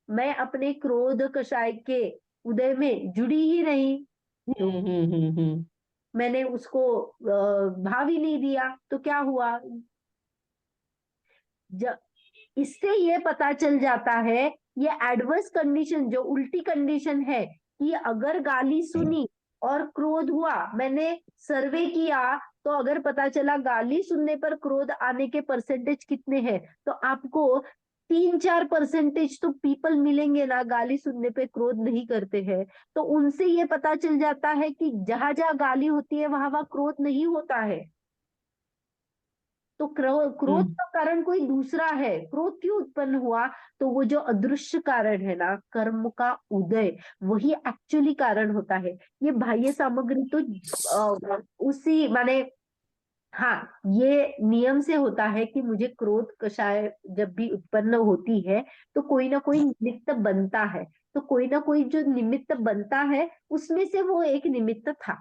मैं अपने क्रोध कषाय के उदय में जुड़ी ही नहीं, मैंने उसको भाव ही नहीं दिया। तो क्या हुआ? जब इससे ये पता चल जाता है, ये एडवर्स कंडीशन, जो उल्टी कंडीशन है, कि अगर गाली सुनी और क्रोध हुआ, मैंने सर्वे किया, तो अगर पता चला गाली सुनने पर क्रोध आने के परसेंटेज कितने हैं, तो आपको 3-4% तो पीपल मिलेंगे ना गाली सुनने पे क्रोध नहीं करते हैं। तो उनसे ये पता चल जाता है कि जहां जहां गाली होती है, वहां वहां क्रोध नहीं होता है। तो क्रोध का कारण कोई दूसरा है। क्रोध क्यों उत्पन्न हुआ? तो वो जो अदृश्य कारण है ना, कर्म का उदय, वही एक्चुअली कारण होता है। ये बाह्य सामग्री तो उसी माने, हाँ, ये नियम से होता है कि मुझे क्रोध कषाय जब भी उत्पन्न होती है, तो कोई ना कोई निमित्त बनता है। तो कोई ना कोई जो निमित्त बनता है, उसमें से वो एक निमित्त था।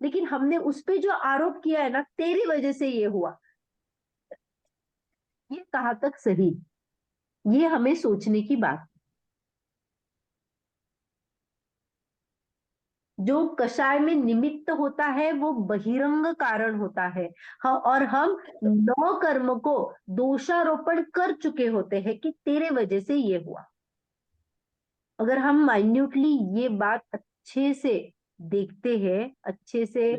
लेकिन हमने उस पे जो आरोप किया है ना, तेरी वजह से ये हुआ, ये कहाँ तक सही? ये हमें सोचने की बात। जो कषाय में निमित्त होता है, वो बहिरंग कारण होता है। और हम नौ कर्म को दोषारोपण कर चुके होते हैं कि तेरे वजह से ये हुआ। अगर हम माइन्यूटली ये बात अच्छे से देखते हैं, अच्छे से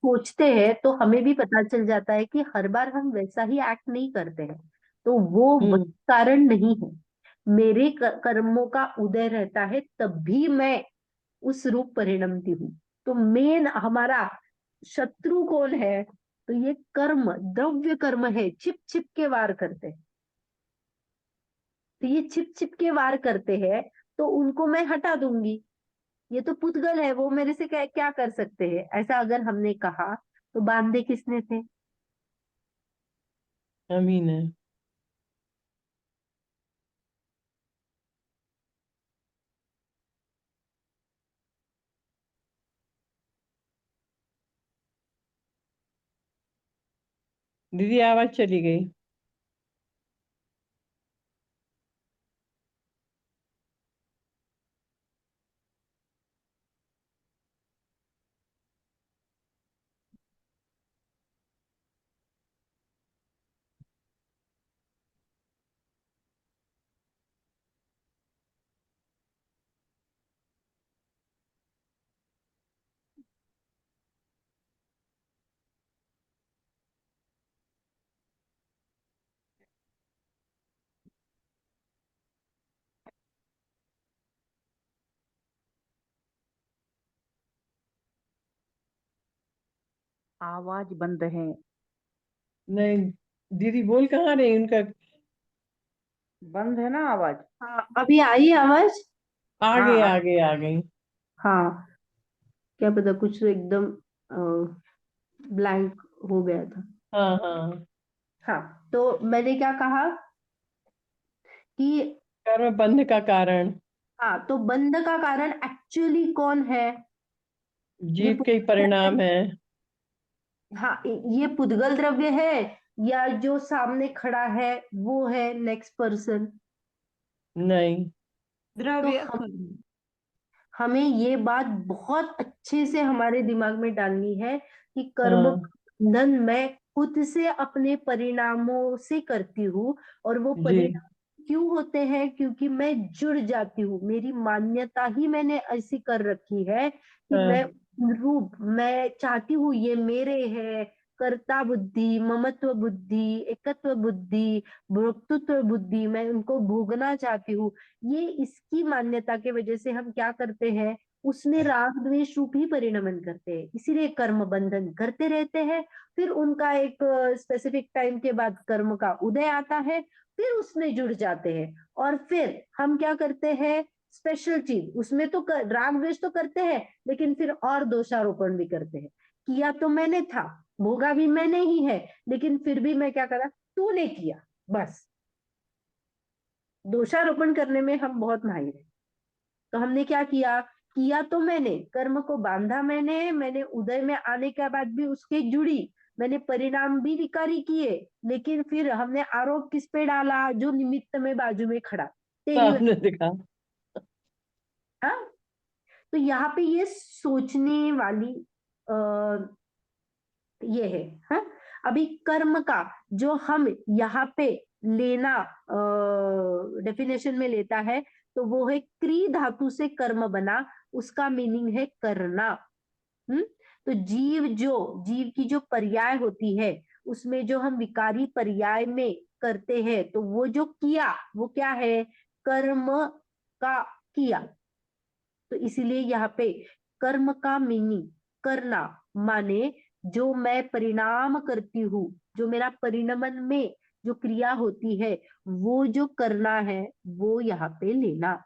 सोचते हैं, तो हमें भी पता चल जाता है कि हर बार हम वैसा ही एक्ट नहीं करते हैं। तो वो वही कारण नहीं है। मेरे कर्मों का उदय रहता है, तब भी मैं उस रूप परिणमती हूँ। तो मेन हमारा शत्रु कौन है? तो ये कर्म, द्रव्य कर्म है, छिप छिप के वार करते हैं। तो ये छिप छिप के वार करते हैं, तो उनको मैं हटा दूंगी। ये तो पुद्गल है, वो मेरे से क्या क्या कर सकते हैं? ऐसा अगर हमने कहा, तो बांधे किसने थे? अमीन है। दीदी आवाज चली गई। आवाज बंद है। नहीं, दीदी बोल कहाँ रही उनका? बंद है ना आवाज। हाँ, अभी आई आवाज। आ हाँ गई आ गई आ गई। हाँ, क्या पता, कुछ तो एकदम ब्लैंक हो गया था। हाँ हाँ। हाँ, तो मैंने क्या कहा कि कर्म बंध का कारण हाँ, तो बंध का कारण एक्चुअली कौन है? ये जीव के ही परिणाम है। हाँ, ये पुद्गल द्रव्य है, या जो सामने खड़ा है वो है नेक्स्ट पर्सन? नहीं। तो द्रव्य हमें ये बात बहुत अच्छे से हमारे दिमाग में डालनी है कि कर्म हाँ बंधन मैं खुद से अपने परिणामों से करती हूँ, और वो जी परिणाम क्यों होते हैं? क्योंकि मैं जुड़ जाती हूँ, मेरी मान्यता ही मैंने ऐसी कर रखी है कि हाँ मैं चाहती हूँ ये मेरे है। कर्ता बुद्धि, ममत्व बुद्धि, एकत्व बुद्धि, भोक्तृत्व बुद्धि, मैं उनको भोगना चाहती हूँ। ये इसकी मान्यता के वजह से हम क्या करते हैं, उसमें राग द्वेष रूप ही परिणमन करते हैं, इसीलिए कर्म बंधन करते रहते हैं। फिर उनका एक स्पेसिफिक टाइम के बाद कर्म का उदय आता है, फिर उसमें जुड़ जाते हैं। और फिर हम क्या करते हैं, स्पेशल चीज उसमें तो राग द्वेष तो करते हैं, लेकिन फिर और दोषारोपण भी करते हैं। किया तो मैंने था, भोगा भी मैंने ही है, लेकिन फिर भी मैं क्या करा, तूने किया, बस। दोषारोपण करने में हम बहुत माहिर हैं। तो हमने क्या किया, किया तो मैंने, कर्म को बांधा मैंने उदय में आने के बाद भी उसके जुड़ी, मैंने परिणाम भी विकारी किए, लेकिन फिर हमने आरोप किस पे डाला, जो निमित्त में बाजू में खड़ा, तेरी वजह। आपने देखा। हाँ? तो यहाँ पे ये सोचने वाली आ, ये है। हाँ? अभी कर्म का जो हम यहाँ पे लेना डेफिनेशन में लेता है, तो वो है क्री धातु से कर्म बना, उसका मीनिंग है करना। तो जीव की जो पर्याय होती है, उसमें जो हम विकारी पर्याय में करते हैं, तो वो जो किया वो क्या है, कर्म का किया। तो इसीलिए यहाँ पे कर्म का मीनिंग करना माने जो मैं परिणाम करती हूँ, जो मेरा परिणमन में जो क्रिया होती है, वो जो करना है वो यहाँ पे लेना।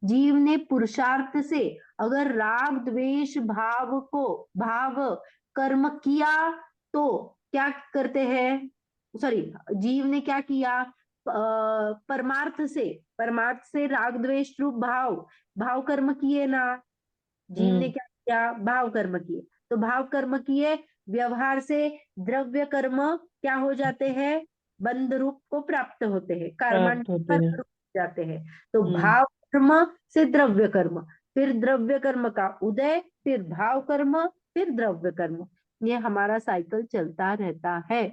जीव ने पुरुषार्थ से अगर राग द्वेष भाव कर्म किया, तो क्या करते हैं, सॉरी, जीव ने क्या किया, परमार्थ से राग द्वेष रूप भाव कर्म किए ना, जीव ने क्या किया, भाव कर्म किए। तो भाव कर्म किए, व्यवहार से द्रव्य कर्म क्या हो जाते हैं, बंध रूप को प्राप्त होते हैं, प्राप्त होते कर्म हैं। रूप हो जाते हैं। तो हम्म भाव कर्म से द्रव्य कर्म, फिर द्रव्य कर्म का उदय, फिर भाव कर्म, फिर द्रव्य कर्म, ये हमारा साइकिल चलता रहता है।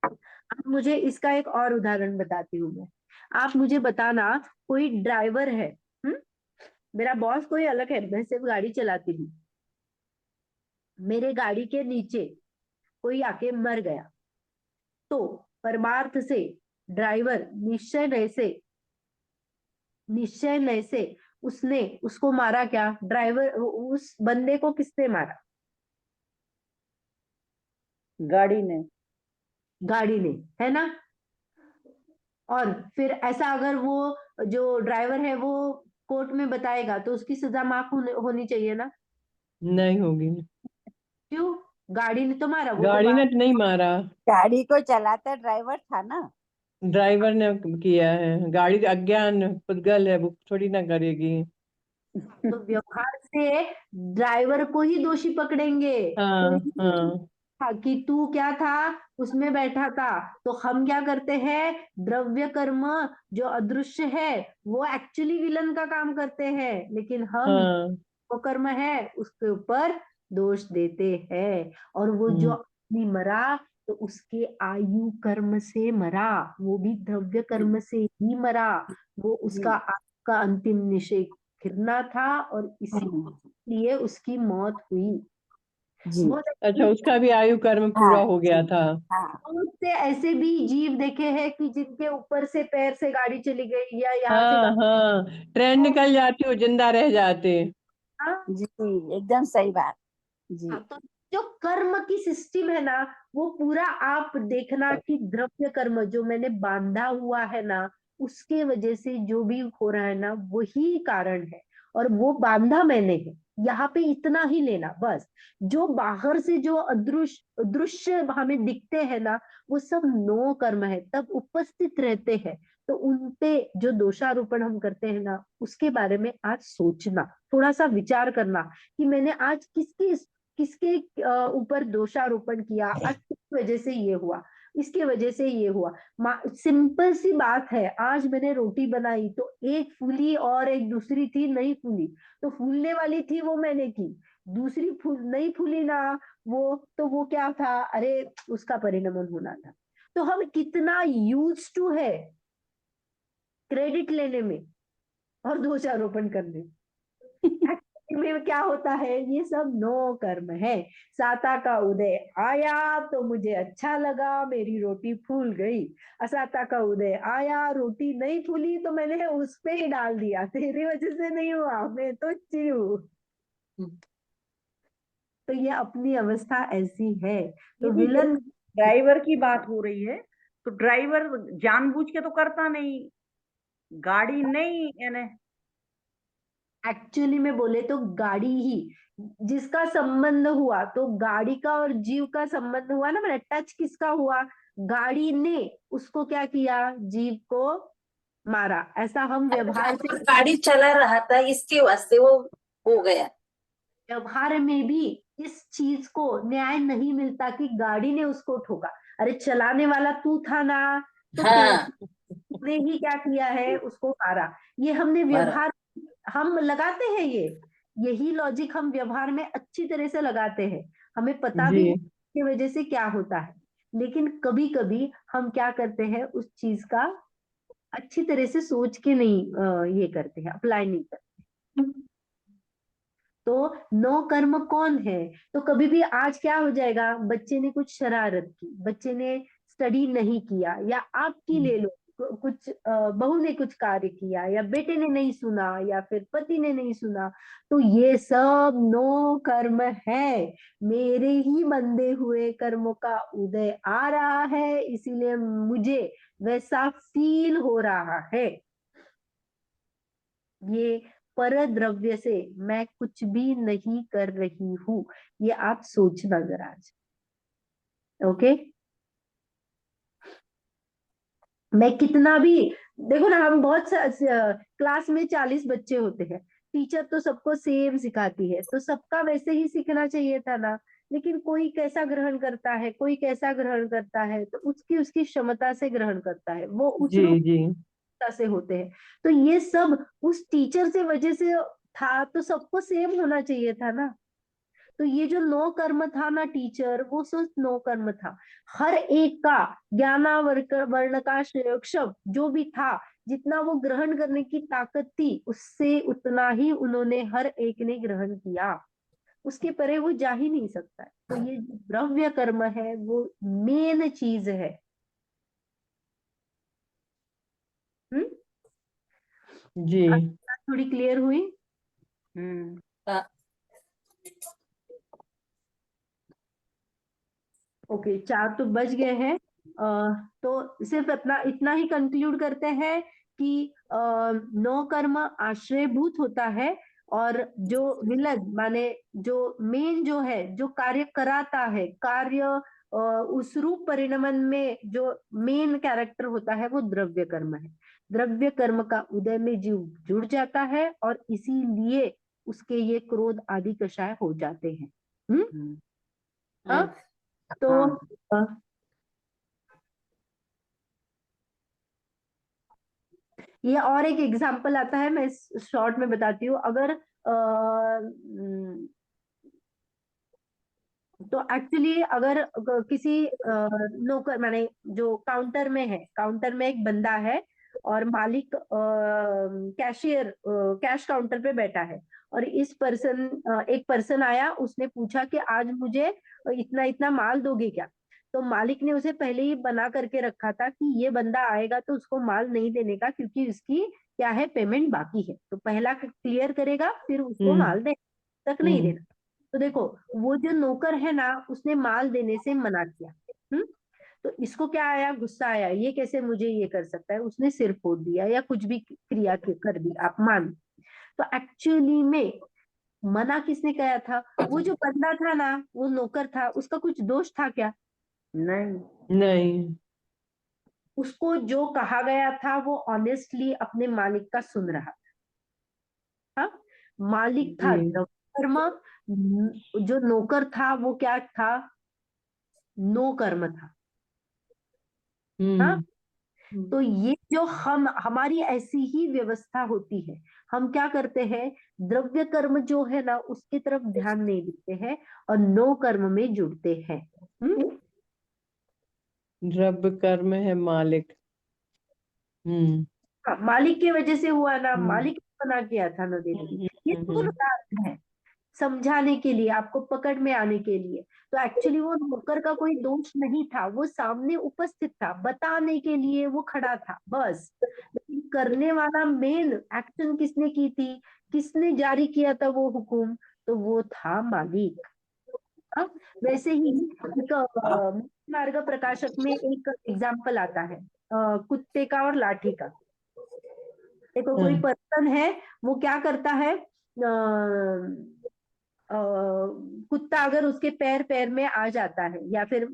अब मुझे इसका एक और उदाहरण बताती हूँ मैं। आप मुझे बताना, कोई ड्राइवर है, मेरा बॉस कोई अलग है, मैं सिर्फ गाड़ी चलाती हूँ, मेरे गाड़ी के नीचे कोई आके मर गया, तो परमार्थ से ड्राइवर निश्चय नय से उसने उसको मारा क्या, ड्राइवर उस बंदे को किसने मारा, गाड़ी ने। गाड़ी ने, है ना। और फिर ऐसा अगर वो जो ड्राइवर है वो कोर्ट में बताएगा, तो उसकी सजा माफ होनी चाहिए ना। नहीं होगी। क्यों, गाड़ी ने तो मारा, वो तो गाड़ी ने तो नहीं मारा, गाड़ी को चलाता ड्राइवर था ना। ड्राइवर ने किया है। गाड़ी अज्ञान पुद्गल है, वो थोड़ी ना करेगी। तो व्यवहार से ड्राइवर को ही दोषी पकड़ेंगे। हाँ कोई हाँ था कि तू क्या था, उसमें बैठा था। तो हम क्या करते हैं, द्रव्य कर्म जो अदृश्य है वो एक्चुअली विलन का काम करते हैं, लेकिन हम हाँ। वो कर्म है उसके ऊपर दोष देते हैं। और वो जो हम्म आदमी मरा, तो उसके आयु कर्म से मरा, वो भी द्रव्य कर्म से ही मरा। वो उसका जी आयु का अंतिम निश्चय गिरना था, और हम्म, इसीलिए उसकी मौत हुई। जी बहुत अच्छा, उसका भी आयु कर्म पूरा हाँ हो गया जी था। हाँ बहुत से ऐसे भी जीव देखे हैं कि जिनके ऊपर से पैर से गाड़ी चली गई, या यहाँ से हाँ हाँ, ट्रेन गाड़ी, निकल जाती, वो जिंदा रह जाते। हाँ, जी एकदम सही बात। जी हाँ, तो जो कर्म की सिस्टम है ना, वो पूरा आप देखना कि द्रव्य कर्म जो मैंने बांधा हुआ है ना, उसके वजह से जो भी हो रहा है ना, वही कारण है। और वो बांधा मैंने है, यहाँ पे इतना ही लेना बस। जो बाहर से जो अदृश्य दृश्य हमें दिखते हैं ना, वो सब नो कर्म है, तब उपस्थित रहते हैं। तो उनपे जो दोषारोपण हम करते हैं ना, उसके बारे में आज सोचना, थोड़ा सा विचार करना कि मैंने आज किसकी किसके ऊपर दोषारोपण किया, आज किस वजह से ये हुआ, इसके वजह से ये हुआ। सिंपल सी बात है, आज मैंने रोटी बनाई तो एक फूली और एक दूसरी थी नहीं फूली, तो फूलने वाली थी वो मैंने की, दूसरी नहीं फूली ना वो, तो वो क्या था, अरे उसका परिणमन होना था। तो हम कितना यूज टू है क्रेडिट लेने में और दोषारोपण करने में। Actually में क्या होता है, ये सब नो कर्म है। साता का उदय आया तो मुझे अच्छा लगा, मेरी रोटी फूल गई। असाता का उदय आया, रोटी नहीं फूली तो मैंने उस पे ही डाल दिया, तेरी वजह से नहीं हुआ, मैं तो अच्छी हूँ। तो ये अपनी अवस्था ऐसी है। तो दीदी, विलन ड्राइवर की बात हो रही है, तो ड्राइवर जानबूझ के तो करता नहीं, गाड़ी नहीं यानी। एक्चुअली में बोले तो गाड़ी ही जिसका संबंध हुआ, तो गाड़ी का और जीव का संबंध हुआ ना, मैंने टच किसका हुआ, गाड़ी ने उसको क्या किया, जीव को मारा। ऐसा हम व्यवहार से, गाड़ी चला रहा था इसके वास्ते वो हो गया। व्यवहार में भी इस चीज को न्याय नहीं मिलता कि गाड़ी ने उसको ठोका। अरे चलाने वाला तू था ना, तो हाँ, तूने ही क्या किया है, उसको मारा। ये हमने मारा। व्यवहार हम लगाते हैं, यही लॉजिक हम व्यवहार में अच्छी तरह से लगाते हैं। हमें पता भी जी है की वजह से क्या होता है, लेकिन कभी कभी हम क्या करते हैं, उस चीज का अच्छी तरह से सोच के नहीं ये करते हैं, अप्लाई नहीं करते। तो नो कर्म कौन है, तो कभी भी आज क्या हो जाएगा, बच्चे ने कुछ शरारत की, बच्चे ने स्टडी नहीं किया, या आपकी ले लो कुछ बहू ने कुछ कार्य किया, या बेटे ने नहीं सुना, या फिर पति ने नहीं सुना, तो ये सब नो कर्म है। मेरे ही बंधे हुए कर्मों का उदय आ रहा है, इसीलिए मुझे वैसा फील हो रहा है। ये पर द्रव्य से मैं कुछ भी नहीं कर रही हूं, ये आप सोचना जरा आज। ओके, मैं कितना भी, देखो ना, हम बहुत क्लास में 40 बच्चे होते हैं, टीचर तो सबको सेम सिखाती है, तो सबका वैसे ही सीखना चाहिए था ना। लेकिन कोई कैसा ग्रहण करता है, कोई कैसा ग्रहण करता है, तो उसकी उसकी क्षमता से ग्रहण करता है, वो उस जी रूप जी से होते हैं। तो ये सब उस टीचर से वजह से था, तो सबको सेम होना चाहिए था ना। तो ये जो नो कर्म था ना टीचर, वो सिर्फ नो कर्म था। हर एक का ज्ञाना वर्ण का शब्द जो भी था, जितना वो ग्रहण करने की ताकत थी, उससे उतना ही उन्होंने हर एक ने ग्रहण किया, उसके परे वो जा ही नहीं सकता है। तो ये द्रव्य कर्म है, वो मेन चीज है। हम्म, जी थोड़ी क्लियर हुई। हम्म। हाँ, ओके, 4 तो बज गए हैं। तो सिर्फ अपना इतना ही कंक्लूड करते हैं कि नो कर्म आश्रयभूत होता है, और जो विलग माने जो मेन जो है, जो कार्य कराता है, कार्य उस रूप परिणमन में जो मेन कैरेक्टर होता है, वो द्रव्य कर्म है। द्रव्य कर्म का उदय में जीव जुड़ जाता है, और इसीलिए उसके ये क्रोध आदि कषाय हो जाते हैं। हम्म। हाँ, तो हाँ। अ, ये और एक एग्जाम्पल आता है, मैं शॉर्ट में बताती हूँ। अगर तो एक्चुअली अगर किसी नौकर माने जो काउंटर में है, काउंटर में एक बंदा है, और मालिक कैशियर कैश काउंटर पे बैठा है, और एक पर्सन आया, उसने पूछा कि आज मुझे इतना इतना माल दोगे क्या। तो मालिक ने उसे पहले ही बना करके रखा था कि ये बंदा आएगा तो उसको माल नहीं देने का, क्योंकि उसकी क्या है, पेमेंट बाकी है, तो पहला क्लियर करेगा फिर उसको हम्म माल दे, तक नहीं हम्म देना। तो देखो, वो जो नौकर है ना, उसने माल देने से मना किया। हम्म, तो इसको क्या आया, गुस्सा आया, ये कैसे मुझे ये कर सकता है, उसने सिर फोड़ दिया या कुछ भी क्रिया कर दी, आप मान। तो एक्चुअली में मना किसने किया था, वो जो बंदा था ना, वो नौकर था, उसका कुछ दोष था क्या, नहीं। नहीं उसको जो कहा गया था वो ऑनेस्टली अपने मालिक का सुन रहा था। मालिक था जी कर्म, जो नौकर था वो क्या था, नो कर्म था। हाँ, हम्म तो ये जो हमारी ऐसी ही व्यवस्था होती है, हम क्या करते हैं, द्रव्य कर्म जो है ना उसकी तरफ ध्यान नहीं देते हैं और नो कर्म में जुड़ते हैं। द्रव्य कर्म है मालिक। हाँ, मालिक की वजह से हुआ ना, हम्म। मालिक ने बना किया था नदी नदी। ये तो हम्म। उदाहरण है समझाने के लिए, आपको पकड़ में आने के लिए। तो एक्चुअली वो नौकर का कोई दोष नहीं था, वो सामने उपस्थित था, बताने के लिए वो खड़ा था बस। लेकिन करने वाला मेन एक्शन किसने की थी, किसने जारी किया था वो हुक्म, तो वो था मालिक। हाँ, वैसे ही एक मार्ग प्रकाशक में एक एग्जाम्पल आता है कुत्ते का और लाठी का। देखो कोई हाँ। पर्सन है, वो क्या करता है, कुत्ता अगर उसके पैर पैर में आ जाता है, या फिर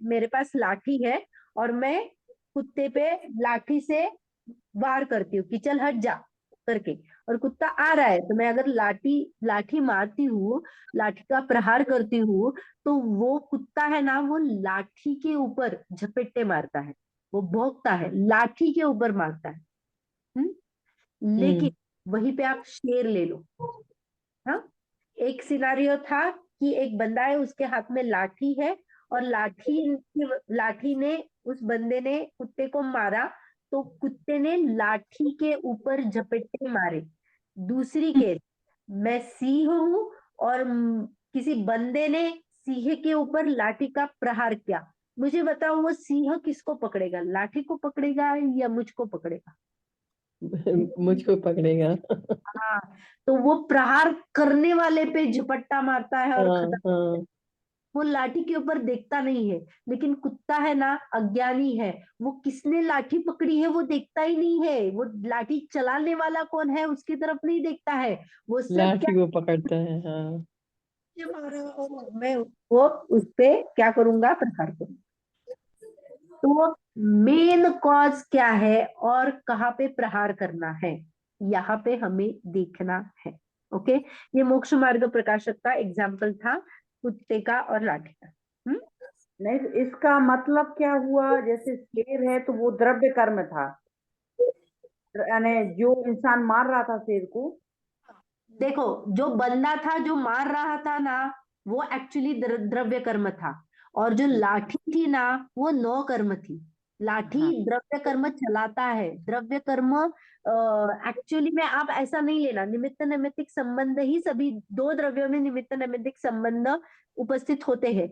मेरे पास लाठी है और मैं कुत्ते पे लाठी से वार करती हूँ कि चल हट जा करके, और कुत्ता आ रहा है, तो मैं अगर लाठी लाठी मारती हूँ, लाठी का प्रहार करती हूँ, तो वो कुत्ता है ना वो लाठी के ऊपर झपट्टे मारता है, वो भौंकता है, लाठी के ऊपर मारता है। लेकिन वहीं पे आप शेर ले लो। हाँ, एक सिनारियो था कि एक बंदा है, उसके हाथ में लाठी है और लाठी ने, उस बंदे ने कुत्ते को मारा, तो कुत्ते ने लाठी के ऊपर झपट्टे मारे। दूसरी केस, मैं सिंह हूं और किसी बंदे ने सिंह के ऊपर लाठी का प्रहार किया। मुझे बताओ वो सिंह किसको पकड़ेगा, लाठी को पकड़ेगा या मुझको पकड़ेगा? मुझको पकड़ेगा। हाँ, तो वो प्रहार करने वाले पे झपट्टा मारता है और हाँ खत्म। हाँ। वो लाठी के ऊपर देखता नहीं है। लेकिन कुत्ता है ना अज्ञानी है, वो किसने लाठी पकड़ी है वो देखता ही नहीं है, वो लाठी चलाने वाला कौन है उसकी तरफ नहीं देखता है, वो सिर्फ क्या लाठी को पकड़ता है, हाँ। मारा हो, मैं वो उस पे क्या करूंगा, प्रहार करूंगा। तो मेन कॉज क्या है और कहाँ पे प्रहार करना है, यहाँ पे हमें देखना है। ओके, ये मोक्ष मार्ग प्रकाशक का एग्जाम्पल था, कुत्ते का और लाठी का। नहीं, इसका मतलब क्या हुआ, जैसे शेर है तो वो द्रव्य कर्म था, यानी जो इंसान मार रहा था शेर को। देखो, जो बंदा था जो मार रहा था ना, वो एक्चुअली द्रव्य कर्म था, और जो लाठी थी ना वो नौ कर्म थी। लाठी हाँ द्रव्य कर्म चलाता है, द्रव्य कर्म एक्चुअली में आप ऐसा नहीं लेना, निमित्त नैमित्तिक संबंध ही सभी, दो द्रव्यों में निमित्त नैमित्तिक संबंध उपस्थित होते हैं।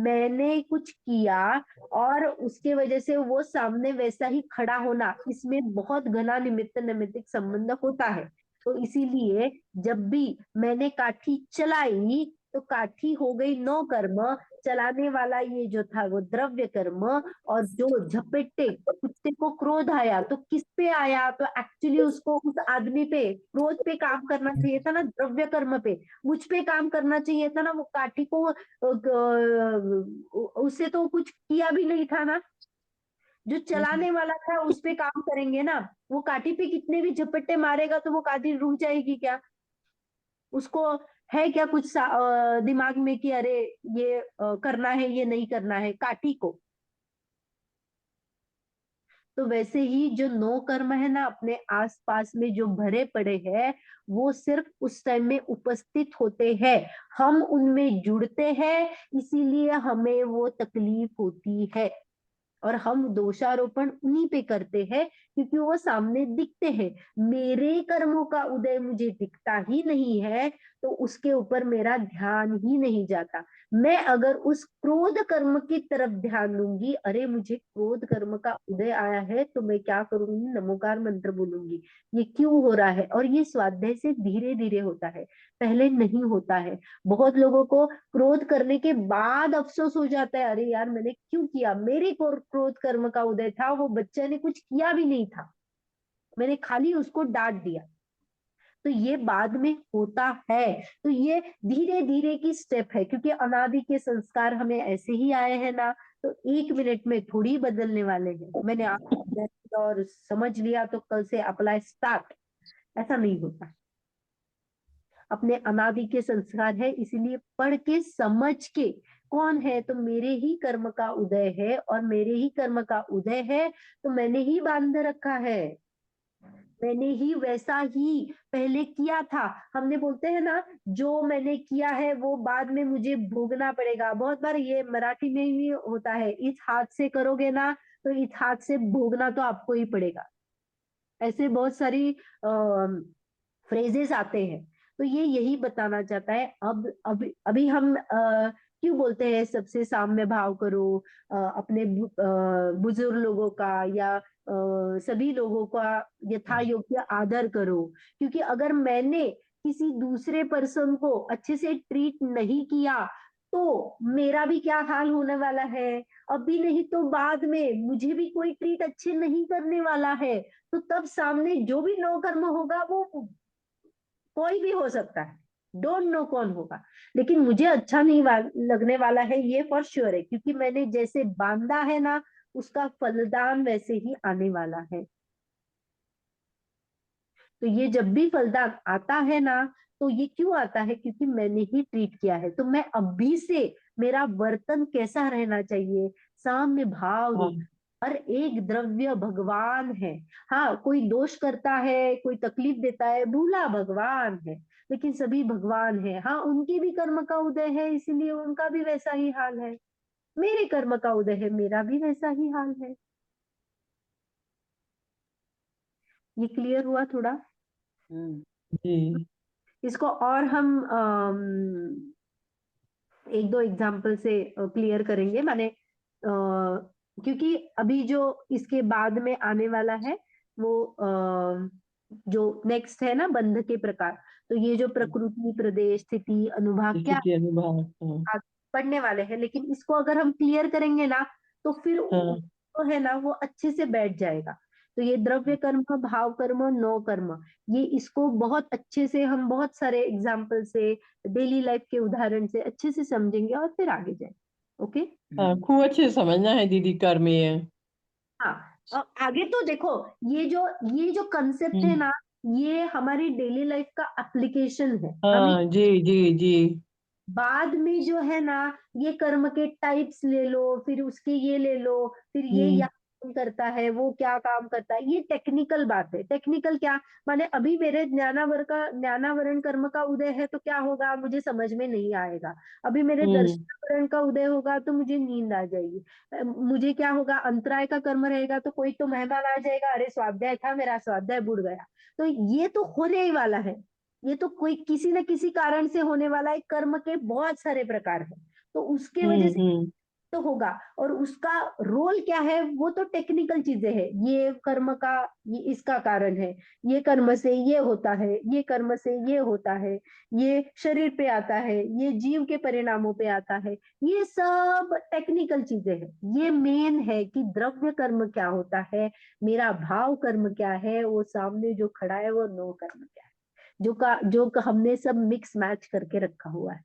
मैंने कुछ किया और उसके वजह से वो सामने वैसा ही खड़ा होना, इसमें बहुत घना निमित्त नैमित्तिक संबंध होता है। तो इसीलिए जब भी मैंने काठी चलाई तो काठी हो गई नौ कर्म, चलाने वाला ये जो था वो द्रव्य कर्म, और जो झपेटे, कुत्ते को क्रोध आया तो किस पे आया, तो एक्चुअली उसको उस आदमी पे, क्रोध पे काम करना चाहिए था ना, द्रव्य कर्म पे, मुझ पे काम करना चाहिए था ना, वो काठी को उससे तो कुछ किया भी नहीं था ना, जो चलाने वाला था उस पे काम करेंगे ना। वो काठी पे कितने भी झपट्टे मारेगा तो वो काठी रुक जाएगी क्या? उसको है क्या कुछ दिमाग में कि अरे ये करना है ये नहीं करना है काठी को? तो वैसे ही जो नो कर्म है ना अपने आसपास में जो भरे पड़े हैं, वो सिर्फ उस टाइम में उपस्थित होते हैं, हम उनमें जुड़ते हैं, इसीलिए हमें वो तकलीफ होती है। और हम दोषारोपण उन्हीं पे करते हैं क्योंकि वो सामने दिखते हैं। मेरे कर्मों का उदय मुझे दिखता ही नहीं है, तो उसके ऊपर मेरा ध्यान ही नहीं जाता। मैं अगर उस क्रोध कर्म की तरफ ध्यान दूंगी, अरे मुझे क्रोध कर्म का उदय आया है, तो मैं क्या करूंगी, नमोकार मंत्र बोलूंगी, ये क्यों हो रहा है, और ये स्वाध्याय से धीरे धीरे होता है, पहले नहीं होता है। बहुत लोगों को क्रोध करने के बाद अफसोस हो जाता है, अरे यार मैंने क्यों किया, मेरे को क्रोध कर्म का उदय था, वो बच्चे ने कुछ किया भी नहीं था, मैंने खाली उसको डांट दिया। तो ये बाद में होता है। तो ये धीरे धीरे की स्टेप है, क्योंकि अनादि के संस्कार हमें ऐसे ही आए हैं ना, तो एक मिनट में थोड़ी बदलने वाले हैं। मैंने आप और समझ लिया तो कल से अप्लाई स्टार्ट, ऐसा नहीं होता। अपने अनादि के संस्कार है, इसीलिए पढ़ के समझ के, कौन है तो मेरे ही कर्म का उदय है, और मेरे ही कर्म का उदय है तो मैंने ही बांध रखा है। मैंने ही वैसा ही पहले किया था। हमने बोलते हैं ना, जो मैंने किया है वो बाद में मुझे भोगना पड़ेगा। बहुत बार ये मराठी में भी होता है, इस हाथ से करोगे ना तो इस हाथ से भोगना तो आपको ही पड़ेगा। ऐसे बहुत सारी फ्रेजेस आते हैं। तो ये यही बताना चाहता है। अब अभी हम क्यों बोलते हैं सबसे साम्य भाव करो, अपने बुजुर्ग लोगों का या सभी लोगों का यथा योग्य आदर करो। क्योंकि अगर मैंने किसी दूसरे पर्सन को अच्छे से ट्रीट नहीं किया तो मेरा भी क्या हाल होने वाला है। अभी नहीं तो बाद में मुझे भी कोई ट्रीट अच्छे नहीं करने वाला है। तो तब सामने जो भी नो कर्म होगा वो कोई भी हो सकता है, डोंट नो कौन होगा, लेकिन मुझे अच्छा नहीं लगने वाला है, ये फॉर श्योर है। क्योंकि मैंने जैसे बांधा है ना, उसका फलदान वैसे ही आने वाला है। तो ये जब भी फलदान आता है ना, तो ये क्यों आता है? क्योंकि मैंने ही ट्रीट किया है। तो मैं अभी से मेरा वर्तन कैसा रहना चाहिए? साम्य भाव हाँ, रूप। हर एक द्रव्य भगवान है। हाँ, कोई दोष करता है, कोई तकलीफ देता है, भूला भगवान है, लेकिन सभी भगवान है। हाँ, उनकी भी कर्म का उदय है, इसीलिए उनका भी वैसा ही हाल है। मेरे कर्म का उदय है, मेरा भी वैसा ही हाल है। ये क्लियर हुआ थोड़ा? जी, इसको और हम एक दो एग्जाम्पल से क्लियर करेंगे। माने क्योंकि अभी जो इसके बाद में आने वाला है वो जो नेक्स्ट है ना, बंध के प्रकार। तो ये जो प्रकृति, प्रदेश, स्थिति, अनुभाग क्या स्थिति अनुभाव। हाँ, आज पढ़ने वाले हैं, लेकिन इसको अगर हम क्लियर करेंगे ना तो फिर हाँ, तो है ना, वो अच्छे से बैठ जाएगा। तो ये द्रव्य कर्म, भाव कर्म, नो कर्म, ये इसको बहुत अच्छे से हम बहुत सारे एग्जाम्पल से, डेली लाइफ के उदाहरण से अच्छे से समझेंगे और फिर आगे जाएंगे। ओके। हाँ, खूब अच्छे से समझना है दीदी कर्म ये। हाँ, आगे तो देखो, ये जो कंसेप्ट है हम्म, ना, ये हमारी डेली लाइफ का एप्लीकेशन है। अभी हाँ, जी जी जी। बाद में जो है ना, ये कर्म के टाइप्स ले लो, फिर उसके ये ले लो, फिर ये हम्म, यहाँ काम करता है, वो क्या काम करता है, ये टेक्निकल बात है। टेक्निकल क्या माने? अभी मेरे ज्ञानावरण कर्म का उदय है तो क्या होगा मुझे समझ में नहीं आएगा। अभी मेरे हम्म, दर्शनावरण का उदय होगा तो मुझे नींद आ जाएगी। मुझे क्या होगा, अंतराय का कर्म रहेगा तो कोई तो मेहमान आ जाएगा, अरे स्वाध्याय था, मेरा स्वाध्याय बुड़ गया। तो ये तो होने ही वाला है। ये तो कोई किसी न किसी कारण से होने वाला है। कर्म के बहुत सारे प्रकार हैं, तो उसके वजह से हम्म, तो होगा। और उसका रोल क्या है वो तो टेक्निकल चीजें हैं। ये कर्म का, ये इसका कारण है, ये कर्म से ये होता है, ये कर्म से ये होता है, ये शरीर पे आता है, ये जीव के परिणामों पे आता है। ये सब टेक्निकल चीजें हैं। ये मेन है कि द्रव्य कर्म क्या होता है, मेरा भाव कर्म क्या है, वो सामने जो खड़ा है वो नो कर्म क्या है, हमने सब मिक्स मैच करके रखा हुआ है।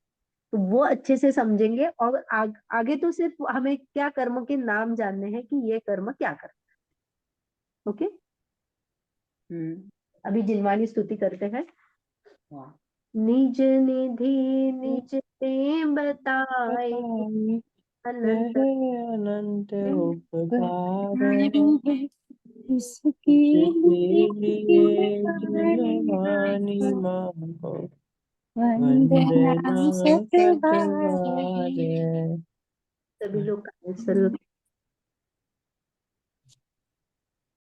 तो वो अच्छे से समझेंगे। और आगे तो सिर्फ हमें क्या कर्म के नाम जानने हैं कि ये कर्म क्या करता है। ओके। अभी जिनवानी स्तुति करते हैं। निज निधि निज ने बताए, बताई अनंत यह अनंत उपकार इसके इसके लिए लिए जिनवानी मांगो वंदना वंदना सतवारे। सतवारे। सभी लोग का